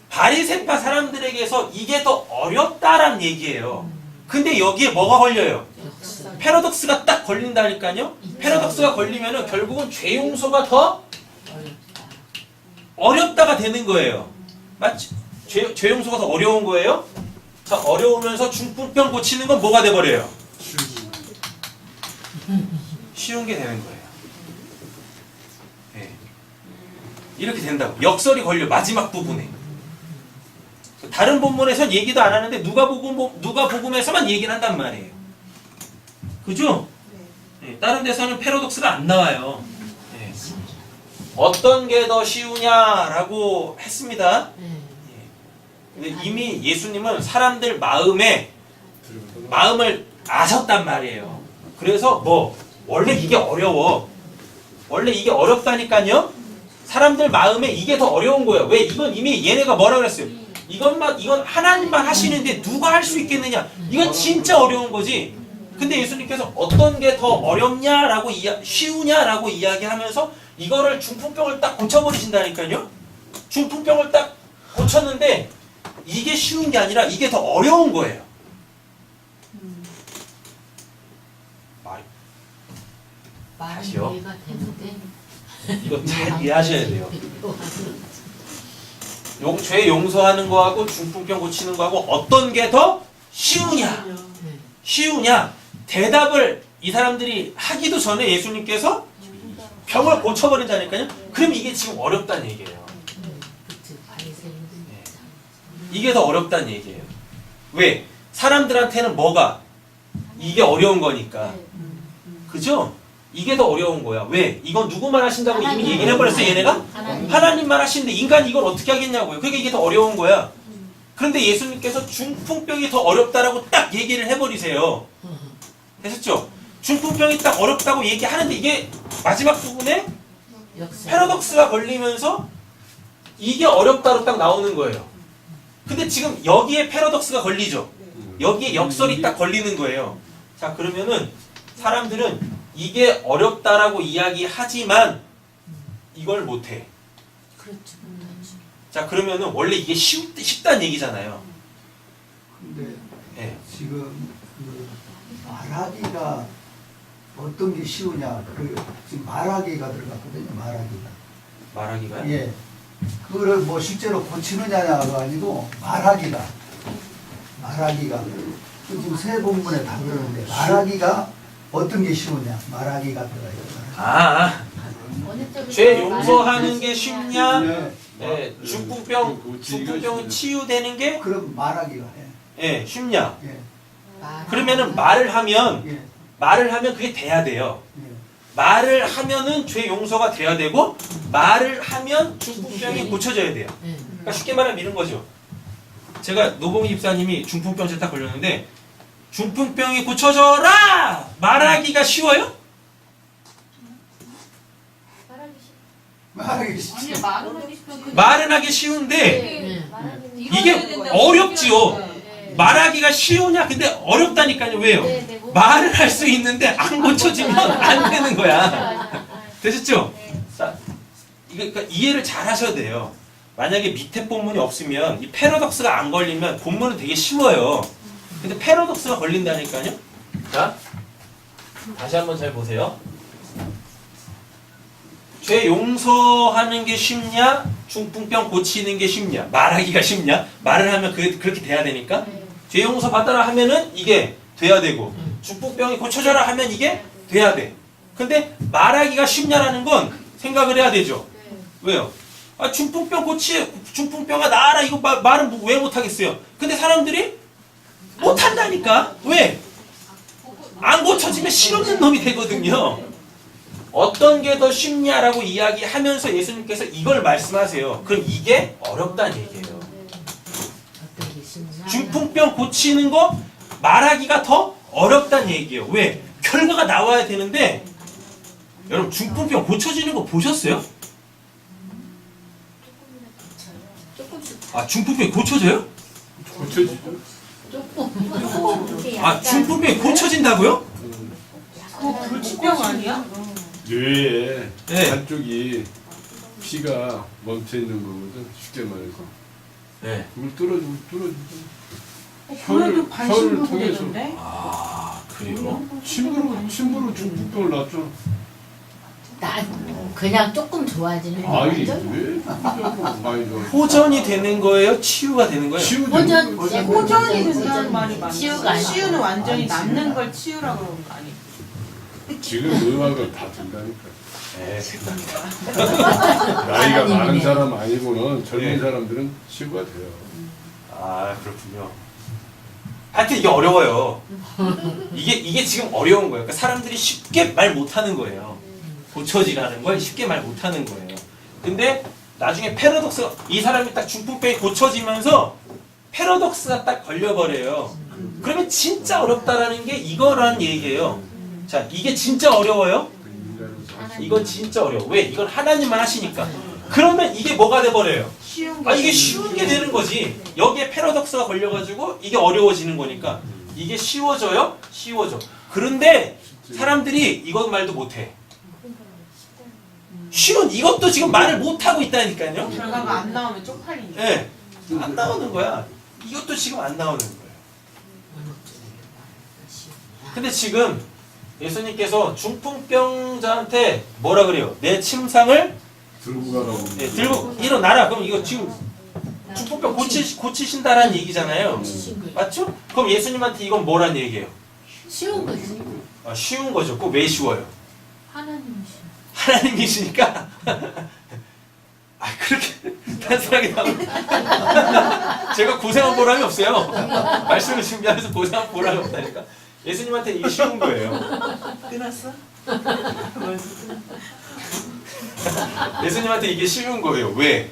Speaker 1: 바리새파 사람들에게서 이게 더 어렵다란 얘기예요. 근데 여기에 뭐가 걸려요? 패러독스가 딱 걸린다니까요. 패러독스가 걸리면은 결국은 죄 용서가 더 어렵다가 되는 거예요. 맞지? 죄 용서가 더 어려운 거예요. 자, 어려우면서 중풍병 고치는 건 뭐가 돼버려요? 쉬운 게 되는 거예요. 네. 이렇게 된다고. 역설이 걸려, 마지막 부분에. 다른 본문에선 얘기도 안 하는데 누가복음에서만 얘기를 한단 말이에요. 그죠? 네. 다른 데서는 패러독스가 안 나와요. 네. 어떤 게 더 쉬우냐라고 했습니다. 근데 이미 예수님은 사람들 마음을 아셨단 말이에요. 그래서 원래 이게 어려워. 원래 이게 어렵다니까요. 사람들 마음에 이게 더 어려운 거예요. 왜? 이건 이미 얘네가 뭐라 그랬어요? 이건 하나님만 하시는데 누가 할 수 있겠느냐? 이건 진짜 어려운 거지. 근데 예수님께서 어떤 게 더 어렵냐라고 쉬우냐라고 이야기하면서 이거를 중풍병을 딱 고쳐버리신다니까요. 중풍병을 딱 고쳤는데 이게 쉬운 게 아니라 이게 더 어려운 거예요. 다시요.
Speaker 3: 이해가 되는데
Speaker 1: 이거 잘 이해하셔야 돼요. 죄 용서하는 거하고 중풍병 고치는 거하고 어떤 게 더 쉬우냐? 대답을 이 사람들이 하기도 전에 예수님께서 병을 고쳐버린다니까요. 그럼 이게 지금 어렵다는 얘기예요. 이게 더 어렵다는 얘기예요. 왜? 사람들한테는 뭐가? 이게 어려운 거니까. 그죠? 이게 더 어려운 거야. 왜? 이건 누구만 하신다고 이미 얘기를 해버렸어요, 얘네가? 하나님만 하시는데 인간이 이걸 어떻게 하겠냐고요. 그러니까 이게 더 어려운 거야. 그런데 예수님께서 중풍병이 더 어렵다라고 딱 얘기를 해버리세요. 되셨죠? 중풍병이 딱 어렵다고 얘기하는데 이게 마지막 부분에 패러독스가 걸리면서 이게 어렵다로 딱 나오는 거예요. 근데 지금 여기에 패러독스가 걸리죠. 여기에 역설이 딱 걸리는 거예요. 자, 그러면은 사람들은 이게 어렵다라고 이야기하지만 이걸 못해. 자, 그러면은 원래 이게 쉽다는 얘기잖아요.
Speaker 2: 근데
Speaker 1: 네.
Speaker 2: 지금 그 말하기가 어떤 게 쉬우냐? 지금 말하기가 들어갔거든요.
Speaker 1: 말하기가요?
Speaker 2: 예. 그거를 뭐 실제로 고치느냐가 아니고 말하기가. 지금 세 본문에 다 그러는데 말하기가 어떤 게 쉬우냐? 말하기가 들어가요.
Speaker 1: 아, 죄 용서하는 게 쉽냐?
Speaker 2: 네.
Speaker 1: 예, 중풍병 치유되는 게
Speaker 2: 그럼 말하기가 예.
Speaker 1: 예, 쉽냐?
Speaker 2: 예.
Speaker 1: 그러면은 말을 하면
Speaker 2: 예.
Speaker 1: 그게 돼야 돼요.
Speaker 2: 예.
Speaker 1: 말을 하면은 죄 용서가 돼야 되고 말을 하면 중풍병이 고쳐져야 돼요. 그러니까 쉽게 말하면 이런 거죠. 제가 노봉희 집사님이 중풍병 딱 걸렸는데 중풍병이 고쳐져라! 말하기가 쉬워요?
Speaker 2: 말하기 쉽지.
Speaker 5: 아니 말은 하기 싶으면 그
Speaker 1: 말은 하기 쉬운데 이게 어렵지요. 말하기가 쉬우냐? 근데 어렵다니까요. 왜요? 말을 할 수 있는데 안 고쳐지면 안 되는 거야. 되셨죠? 자, 그러니까 이해를 잘 하셔야 돼요. 만약에 밑에 본문이 없으면 이 패러독스가 안 걸리면 본문은 되게 쉬워요. 근데 패러독스가 걸린다니까요. 자, 다시 한번 잘 보세요. 죄 용서하는 게 쉽냐? 중풍병 고치는 게 쉽냐? 말하기가 쉽냐? 말을 하면 그렇게 돼야 되니까. 죄 용서 받아라 하면은 이게 돼야 되고 중풍병이 고쳐져라 하면 이게 돼야 돼. 근데 말하기가 쉽냐라는 건 생각을 해야 되죠. 왜요? 아, 중풍병아 나아라 이거 말은 왜 못하겠어요? 근데 사람들이 못한다니까. 왜? 안 고쳐지면 실없는 놈이 되거든요. 어떤 게 더 쉽냐라고 이야기하면서 예수님께서 이걸 말씀하세요. 그럼 이게 어렵다는 얘기예요. 중풍병 고치는 거 말하기가 더 어렵다는 얘기예요. 왜? 결과가 나와야 되는데 여러분 중풍병 고쳐지는 거 보셨어요? 아, 중풍병이 고쳐져요?
Speaker 6: 고쳐지죠.
Speaker 1: 아, 중풍병이 고쳐진다고요?
Speaker 5: 불치병 아니야?
Speaker 6: 뇌에
Speaker 1: 네.
Speaker 6: 한쪽이 피가 멈춰 있는 거거든. 쉽게 말해서.
Speaker 1: 네.
Speaker 6: 그걸 뚫어주고.
Speaker 7: 그래도 관심도
Speaker 6: 혀를 통해서
Speaker 7: 보내던데?
Speaker 1: 아, 그래요?
Speaker 6: 침으로 중풍병을 놨죠.
Speaker 3: 난 그냥 조금 좋아지는 거
Speaker 6: 아이
Speaker 3: 완전
Speaker 6: 왜 중풍병을 많이 줘?
Speaker 1: 호전이 되는 거예요? 치유가 되는 거예요?
Speaker 3: 호전
Speaker 7: 호전이 된다는 말이 맞네.
Speaker 3: 치유가 아니고.
Speaker 7: 치유는 완전히 낫는 걸 치유라 그러는 거 아니야?
Speaker 6: 지금 의학을 다 된다니까.
Speaker 1: 네,
Speaker 6: 나이가 많은
Speaker 3: 하나님이네.
Speaker 6: 사람 아니고는 젊은
Speaker 1: 네.
Speaker 6: 사람들은 치유가 돼요.
Speaker 1: 아, 그렇군요. 하여튼 이게 어려워요. 이게 지금 어려운 거예요. 그러니까 사람들이 쉽게 말 못하는 거예요. 고쳐지라는 걸 쉽게 말 못하는 거예요. 근데 나중에 패러독스가 이 사람이 딱 중풍병이 고쳐지면서 패러독스가 딱 걸려버려요. 그러면 진짜 어렵다라는 게 이거라는 얘기예요. 자, 이게 진짜 어려워요? 이건 진짜 어려워. 왜? 이건 하나님만 하시니까. 그러면 이게 뭐가 돼버려요?
Speaker 7: 쉬운 게.
Speaker 1: 아, 이게 쉬운 게 되는 거지. 여기에 패러독스가 걸려가지고 이게 어려워지는 거니까. 이게 쉬워져요? 쉬워져. 그런데 사람들이 이것 말도 못해. 쉬운 이것도 지금 말을 못하고 있다니까요.
Speaker 7: 결과가 안 나오면 쪽팔리니까.
Speaker 1: 네. 안 나오는 거야. 이것도 지금 안 나오는 거예요. 근데 지금 예수님께서 중풍병자한테 뭐라 그래요? 내 침상을
Speaker 6: 들고 가라고.
Speaker 1: 들고 일어나라. 그럼 이거 지금 중풍병 고치신다라는 얘기잖아요. 맞죠? 그럼 예수님한테 이건 뭐란 얘기예요?
Speaker 3: 쉬운 거지.
Speaker 1: 아, 쉬운 거죠. 꼭 왜 쉬워요?
Speaker 3: 하나님이시.
Speaker 1: 하나님이시니까. 아, 그렇게 단순하게 나오면 제가 고생한 보람이 없어요. 말씀을 준비하면서 고생한 보람이 없다니까. 예수님한테 이게 쉬운 거예요.
Speaker 7: 끊었어?
Speaker 1: 예수님한테 이게 쉬운 거예요. 왜?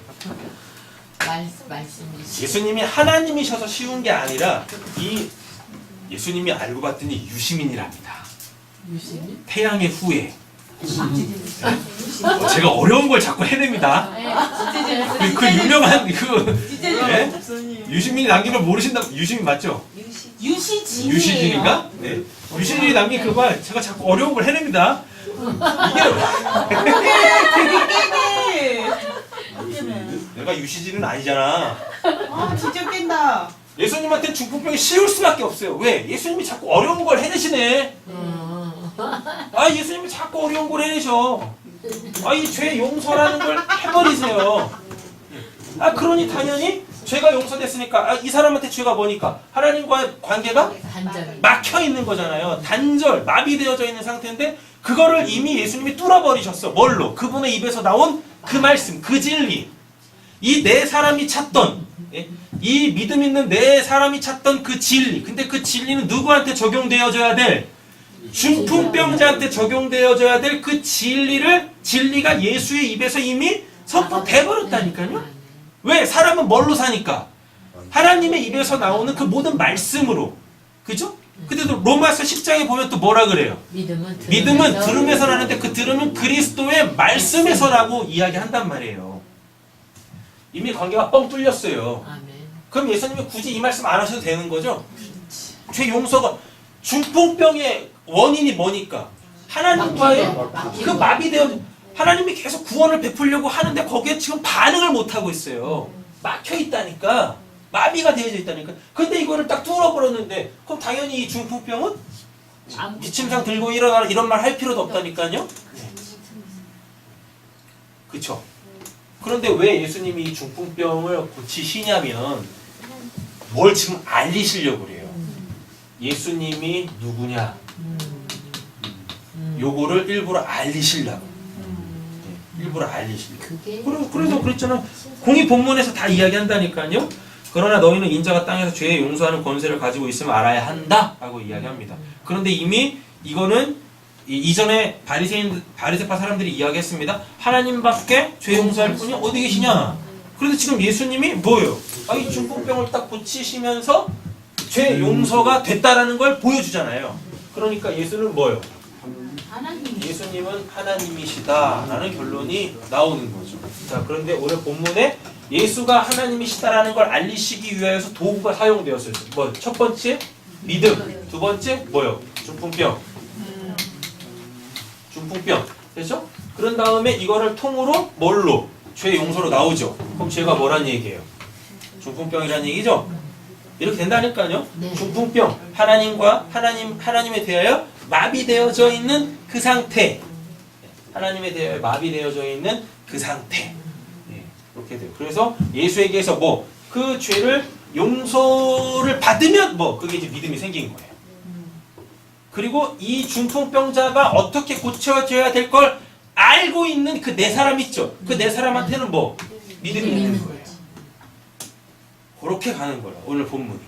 Speaker 3: 말씀이시.
Speaker 1: 예수님이 하나님이셔서 쉬운 게 아니라 이 예수님이 알고 봤더니 유시민이랍니다.
Speaker 3: 유신이?
Speaker 1: 태양의 후예. 제가 어려운 걸 자꾸 해냅니다. 그 유명한 네? 유시민이 남긴 걸 모르신다고. 유시민 맞죠?
Speaker 7: 유시진이에요.
Speaker 1: 유시진인가? 네. 유시진이 남긴 그 말 제가 자꾸 어려운 걸 해냅니다. 이게
Speaker 7: 깨게.
Speaker 1: 내가 유시진은 아니잖아.
Speaker 7: 아 진짜 깬다.
Speaker 1: 예수님한테 중풍병이 쉬울 수밖에 없어요. 왜? 예수님이 자꾸 어려운 걸 해내시네. 아, 예수님이 자꾸 어려운 걸 해내셔. 아, 이 죄 용서라는 걸 해버리세요. 아, 그러니 당연히 죄가 용서됐으니까 이 사람한테 죄가 뭐니까 하나님과의 관계가
Speaker 3: 단절이.
Speaker 1: 막혀 있는 거잖아요. 단절, 마비되어져 있는 상태인데 그거를 이미 예수님이 뚫어버리셨어. 뭘로? 그분의 입에서 나온 그 말씀, 그 진리. 이 네 사람이 찾던, 이 믿음 있는 네 사람이 찾던 그 진리. 근데 그 진리는 누구한테 적용되어져야 될? 중풍병자한테 적용되어져야 될 그 진리가 예수의 입에서 이미 선포돼버렸다니까요. 왜? 사람은 뭘로 사니까? 하나님의 입에서 나오는 그 모든 말씀으로. 그죠? 근데도 로마서 10장에 보면 또 뭐라 그래요?
Speaker 3: 믿음은
Speaker 1: 들음에서 나는데 그 들음은 그리스도의 말씀에서라고 이야기한단 말이에요. 이미 관계가 뻥 뚫렸어요.
Speaker 3: 아멘.
Speaker 1: 그럼 예수님이 굳이 이 말씀 안 하셔도 되는 거죠? 죄 용서가 중풍병의 원인이 뭐니까? 하나님과의 그 마비되어 하나님이 계속 구원을 베풀려고 하는데 거기에 지금 반응을 못 하고 있어요. 막혀 있다니까. 마비가 되어져 있다니까. 근데 이거를 딱 뚫어버렸는데 그럼 당연히 이 중풍병은 기침상 들고 일어나라 이런 말 할 필요도 없다니까요. 그쵸? 그런데 왜 예수님이 이 중풍병을 고치시냐면 뭘 지금 알리시려고 그래요. 예수님이 누구냐 요거를 일부러 알리시려고. 일부러 알리시려고.
Speaker 3: 그게
Speaker 1: 그래서 그랬잖아. 공의 본문에서 다 이야기한다니까요. 그러나 너희는 인자가 땅에서 죄의 용서하는 권세를 가지고 있음을 알아야 한다 라고 이야기합니다. 그런데 이미 이거는 이전에 바리새파 사람들이 이야기했습니다. 하나님밖에 죄 용서할 분이 어디 계시냐. 그런데 지금 예수님이 뭐예요? 이 중풍병을 딱 고치시면서 죄 용서가 됐다라는 걸 보여주잖아요. 그러니까 예수는 뭐예요? 예수님은 하나님이시다라는 결론이 나오는 거죠. 자, 그런데 오늘 본문에 예수가 하나님이시다라는 걸 알리시기 위하여서 도구가 사용되었어요. 뭐 첫 번째 믿음, 두 번째 뭐요? 중풍병. 중풍병. 됐죠? 그런 다음에 이거를 통으로 뭘로? 죄 용서로 나오죠. 그럼 죄가 뭐란 얘기예요? 중풍병이란 얘기죠? 이렇게 된다니까요.
Speaker 3: 네.
Speaker 1: 중풍병, 하나님에 대하여 마비되어져 있는 그 상태. 하나님에 대하여 마비되어져 있는 그 상태. 그렇게 돼요. 그래서 예수에게서 뭐 그 죄를 용서를 받으면 뭐 그게 이제 믿음이 생긴 거예요. 그리고 이 중풍병자가 어떻게 고쳐져야 될 걸 알고 있는 그 네 사람 있죠. 그 네 사람한테는 뭐 믿음이 있는 거예요. 그렇게 가는 거예요. 오늘 본문이.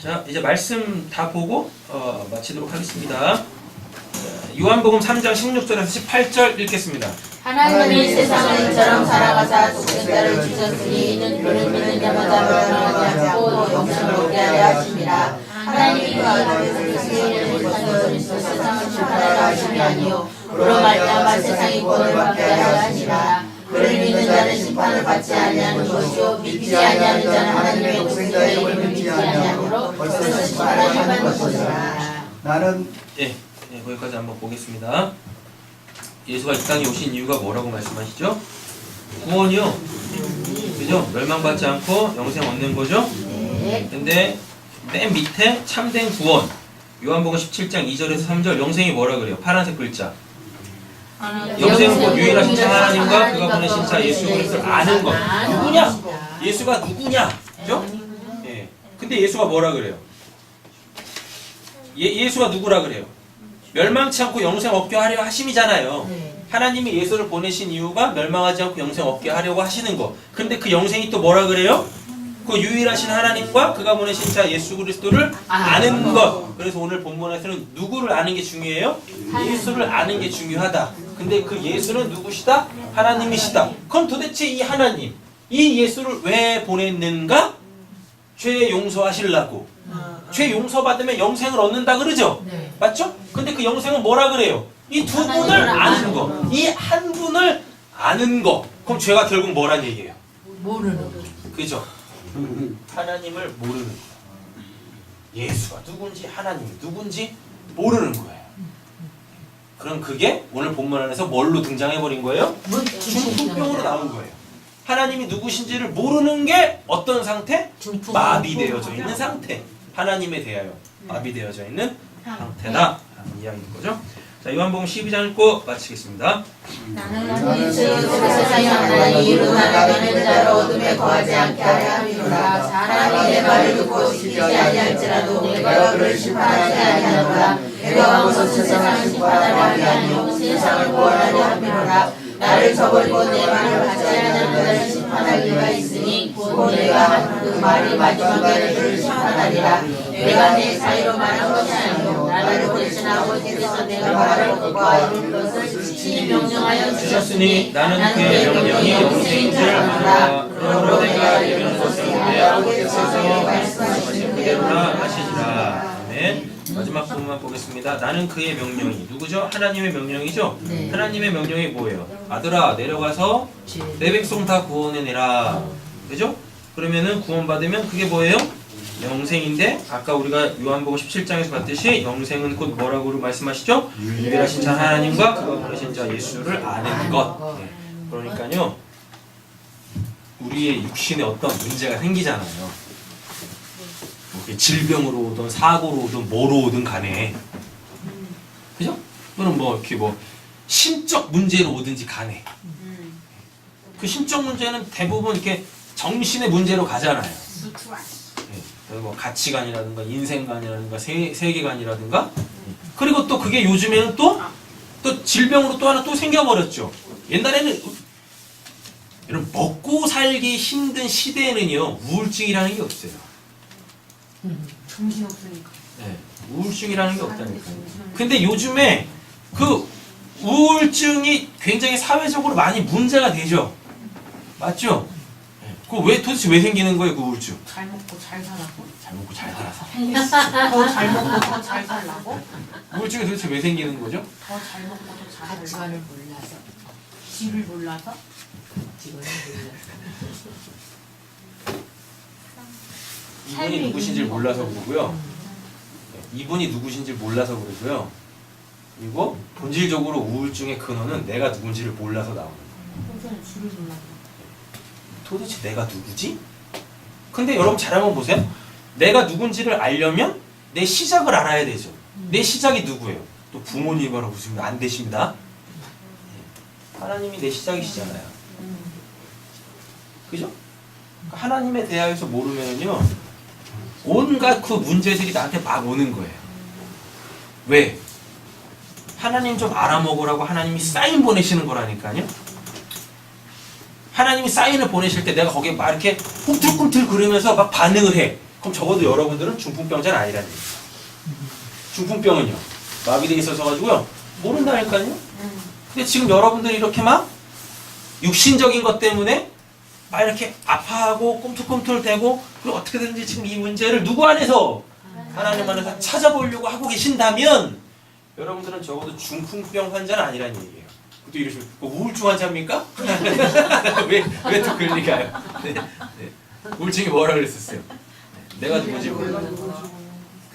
Speaker 1: 자, 이제 말씀 다 보고 마치도록 하겠습니다. 요한복음 3장 16절에서 18절 읽겠습니다.
Speaker 4: 하나님이 세상을 이처럼 사랑하사 독생자를 주셨으니 이는 그를 믿는 자마다 멸망하지 않고 영생을 얻게 하려 하심이라. 하나님이 그 아들을 보내시니 그리스도 세상을 심판하려 하심이 아니요 그로 말미암아 세상이 구원을 받게 하려 하시라. 그를 믿는 자는 심판을 받지 아니하는 것이요 믿지 아니하는 자는 하나님의 독생자의 이름을 믿지 아니하므로 벌써 심판을 받는 것이라.
Speaker 2: 나는
Speaker 1: 거기까지 한번 보겠습니다. 예수가 이 땅에 오신 이유가 뭐라고 말씀하시죠? 구원이요. 그죠? 멸망받지 않고 영생 얻는 거죠? 근데 맨 밑에 참된 구원. 요한복음 17장 2절에서 3절 영생이 뭐라 그래요? 파란색 글자. 영생은 곧 유일하신 자 하나님과 그가 보내신 자 예수 그리스도를 아는 것. 누구냐? 예수가 누구냐? 그죠? 예. 근데 예수가 뭐라 그래요? 예수가 누구라 그래요? 멸망치 않고 영생 얻게 하려 하심이잖아요. 하나님이 예수를 보내신 이유가 멸망하지 않고 영생 얻게 하려고 하시는 거. 근데 그 영생이 또 뭐라 그래요? 그 유일하신 하나님과 그가 보내신 자 예수 그리스도를 아는 것. 그래서 오늘 본문에서는 누구를 아는 게 중요해요? 예수를 아는 게 중요하다. 근데 그 예수는 누구시다? 하나님이시다. 그럼 도대체 이 하나님, 이 예수를 왜 보냈는가? 죄 용서하시려고. 죄 용서받으면 영생을 얻는다 그러죠?
Speaker 3: 네.
Speaker 1: 맞죠? 근데 그 영생은 뭐라 그래요? 이 두 분을 아는 거. 이 한 분을 아는 거. 그럼 죄가 결국 뭐란 얘기예요?
Speaker 3: 모르는 거.
Speaker 1: 그죠? 하나님을 모르는 거예요. 예수가 누군지 하나님이 누군지 모르는 거예요. 그럼 그게 오늘 본문 안에서 뭘로 등장해버린 거예요? 중풍병으로 나온 거예요. 하나님이 누구신지를 모르는 게 어떤 상태? 마비되어져 있는 상태. 하나님에 대하여 마비되어져 있는 상태다 라는 이야기인 거죠. 자, 요한복음 12장 읽고 마치겠습니다.
Speaker 4: 나는 세상에 하나님 이로 나를 믿는 자로 어둠에 거하지 않게 하려 함이로라. 사람이 내 말을 듣고 지키지 아니할지라도 내가 그를 심판하지 아니하노라. 내가 와서 세상을 심판하려 함이 아니요 세상을 구원하려 함이로라. 나를 저버리고 내 말을 받지 아니하는 자를 심판할 이유가 있으니 곧 내가 한 그 말이 마지막에 그를 심판하리라. 내가 내 사이로 말한 것이 아니요 나를 보내신 아버지께서 내가 말을 듣고 이룬 것을 친히 명령하여 주셨으니 나는 그의 명령이 영생인 줄 아노라. 그러므로 내가 이루는 것을 내 아버지께서 말씀하신 그대로라 하시니라. 아멘.
Speaker 1: 마지막 부분만 보겠습니다. 나는 그의 명령이 누구죠? 하나님의 명령이죠?
Speaker 3: 네.
Speaker 1: 하나님의 명령이 뭐예요? 아들아 내려가서 내 백성 다 구원해내라. 그죠? 그러면은 구원받으면 그게 뭐예요? 영생인데 아까 우리가 요한복음 17장에서 봤듯이 영생은 곧 뭐라고 말씀하시죠? 유일하신 자 하나님과 그가 보내신 자 예수를 아는 것. 네. 그러니까요 우리의 육신에 어떤 문제가 생기잖아요. 뭐 질병으로 오든 사고로 오든 뭐로 오든 간에, 그죠? 또는 뭐 이렇게 뭐 심적 문제로 오든지 간에 그 심적 문제는 대부분 이렇게 정신의 문제로 가잖아요. 네. 뭐 가치관이라든가 인생관이라든가 세계관이라든가, 그리고 또 그게 요즘에는 또 질병으로 또 하나 또 생겨버렸죠. 옛날에는 여러분 먹고 살기 힘든 시대에는요 우울증이라는 게 없어요.
Speaker 7: 정신없으니까.
Speaker 1: 네, 우울증이라는 게 없다니까요. 근데 요즘에 그 우울증이 굉장히 사회적으로 많이 문제가 되죠. 맞죠? 네. 그 도대체 왜 생기는 거예요, 그 우울증?
Speaker 7: 잘 먹고 잘 살라고.
Speaker 1: 잘 먹고 잘 살아서.
Speaker 7: 더 잘 먹고 더 잘 살라고.
Speaker 1: 우울증이 도대체 왜 생기는 거죠?
Speaker 7: 더 잘 먹고 더 잘 살라고.
Speaker 3: 가치관을 몰라서.
Speaker 7: 집을 몰라서.
Speaker 3: 가치관을 몰라서.
Speaker 1: 이분이 누구신지 몰라서 그러고요. 이분이 누구신지 몰라서 그러고요. 그리고 본질적으로 우울증의 근원은 내가 누군지를 몰라서 나오는 거예요.
Speaker 7: 평소에 줄을 몰라서.
Speaker 1: 도대체 내가 누구지? 근데 여러분 잘 한번 보세요. 내가 누군지를 알려면 내 시작을 알아야 되죠. 내 시작이 누구예요? 또 부모님이라고 보시면 안 되십니다. 하나님이 내 시작이시잖아요. 그죠? 하나님에 대하여서 모르면요 온갖 그 문제들이 나한테 막 오는 거예요. 왜? 하나님 좀 알아먹으라고 하나님이 사인 보내시는 거라니까요. 하나님이 사인을 보내실 때 내가 거기에 막 이렇게 꿈틀꿈틀 그러면서 막 반응을 해. 그럼 적어도 여러분들은 중풍병자는 아니라는 얘기예요. 중풍병은요 마비돼 있어서 가지고요 모른다니까요. 근데 지금 여러분들이 이렇게 막 육신적인 것 때문에 막 이렇게 아파하고 꿈틀꿈틀대고 그리고 어떻게든지 지금 이 문제를 누구 안에서? 하나님 안에서 찾아보려고 하고 계신다면 여러분들은 적어도 중풍병 환자는 아니라는 얘기예요. 또 이러시면 우울증 환자입니까? 왜 또 그럴 리가요? 네. 우울증이 뭐라 그랬었어요? 내가 누구지 모르고.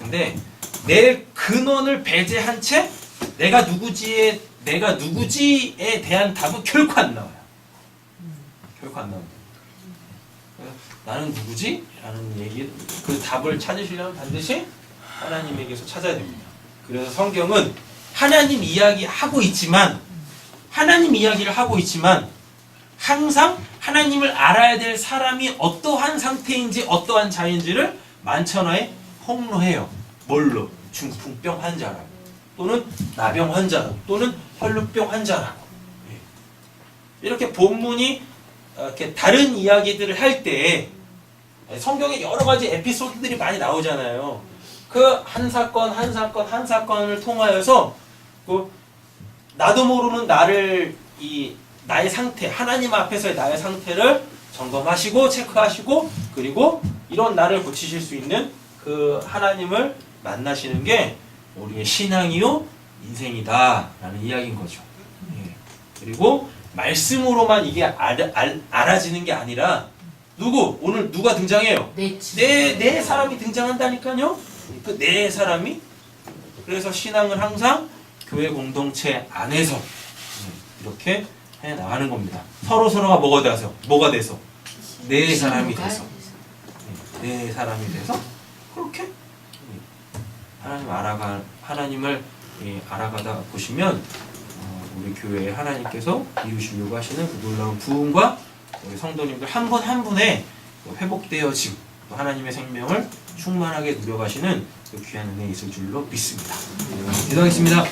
Speaker 1: 근데 내 근원을 배제한 채 내가 누구지에 대한 답은 결코 안 나와요. 결코 안 나옵니다. 나는 누구지? 라는 얘기, 그 답을 찾으시려면 반드시 하나님에게서 찾아야 됩니다. 그래서 성경은 하나님 이야기를 하고 있지만 항상 하나님을 알아야 될 사람이 어떠한 상태인지 어떠한 자인지를 만천하에 폭로해요. 뭘로? 중풍병 환자라고, 또는 나병 환자라고, 또는 혈루병 환자라고. 이렇게 본문이 이렇게 다른 이야기들을 할 때 성경에 여러 가지 에피소드들이 많이 나오잖아요. 그 한 사건을 통하여서 그 나도 모르는 나의 상태, 하나님 앞에서의 나의 상태를 점검하시고 체크하시고 그리고 이런 나를 고치실 수 있는 그 하나님을 만나시는 게 우리의 신앙이요 인생이다라는 이야기인 거죠. 그리고 말씀으로만 이게 알아지는 게 아니라 오늘 누가 등장해요? 내 사람이 등장한다니까요. 그 내 사람이. 그래서 신앙은 항상 교회 공동체 안에서 이렇게 해 나가는 겁니다. 서로가 뭐가 돼서 내 사람이 돼서 내 사람이 돼서 그렇게 하나님을 알아가다 보시면 우리 교회에 하나님께서 이루시려고 하시는 그 놀라운 부흥과 우리 성도님들 한 분 한 분의 회복되어짐, 또 하나님의 생명을 충만하게 누려가시는 그 귀한 은혜 있을 줄로 믿습니다. 기도하겠습니다.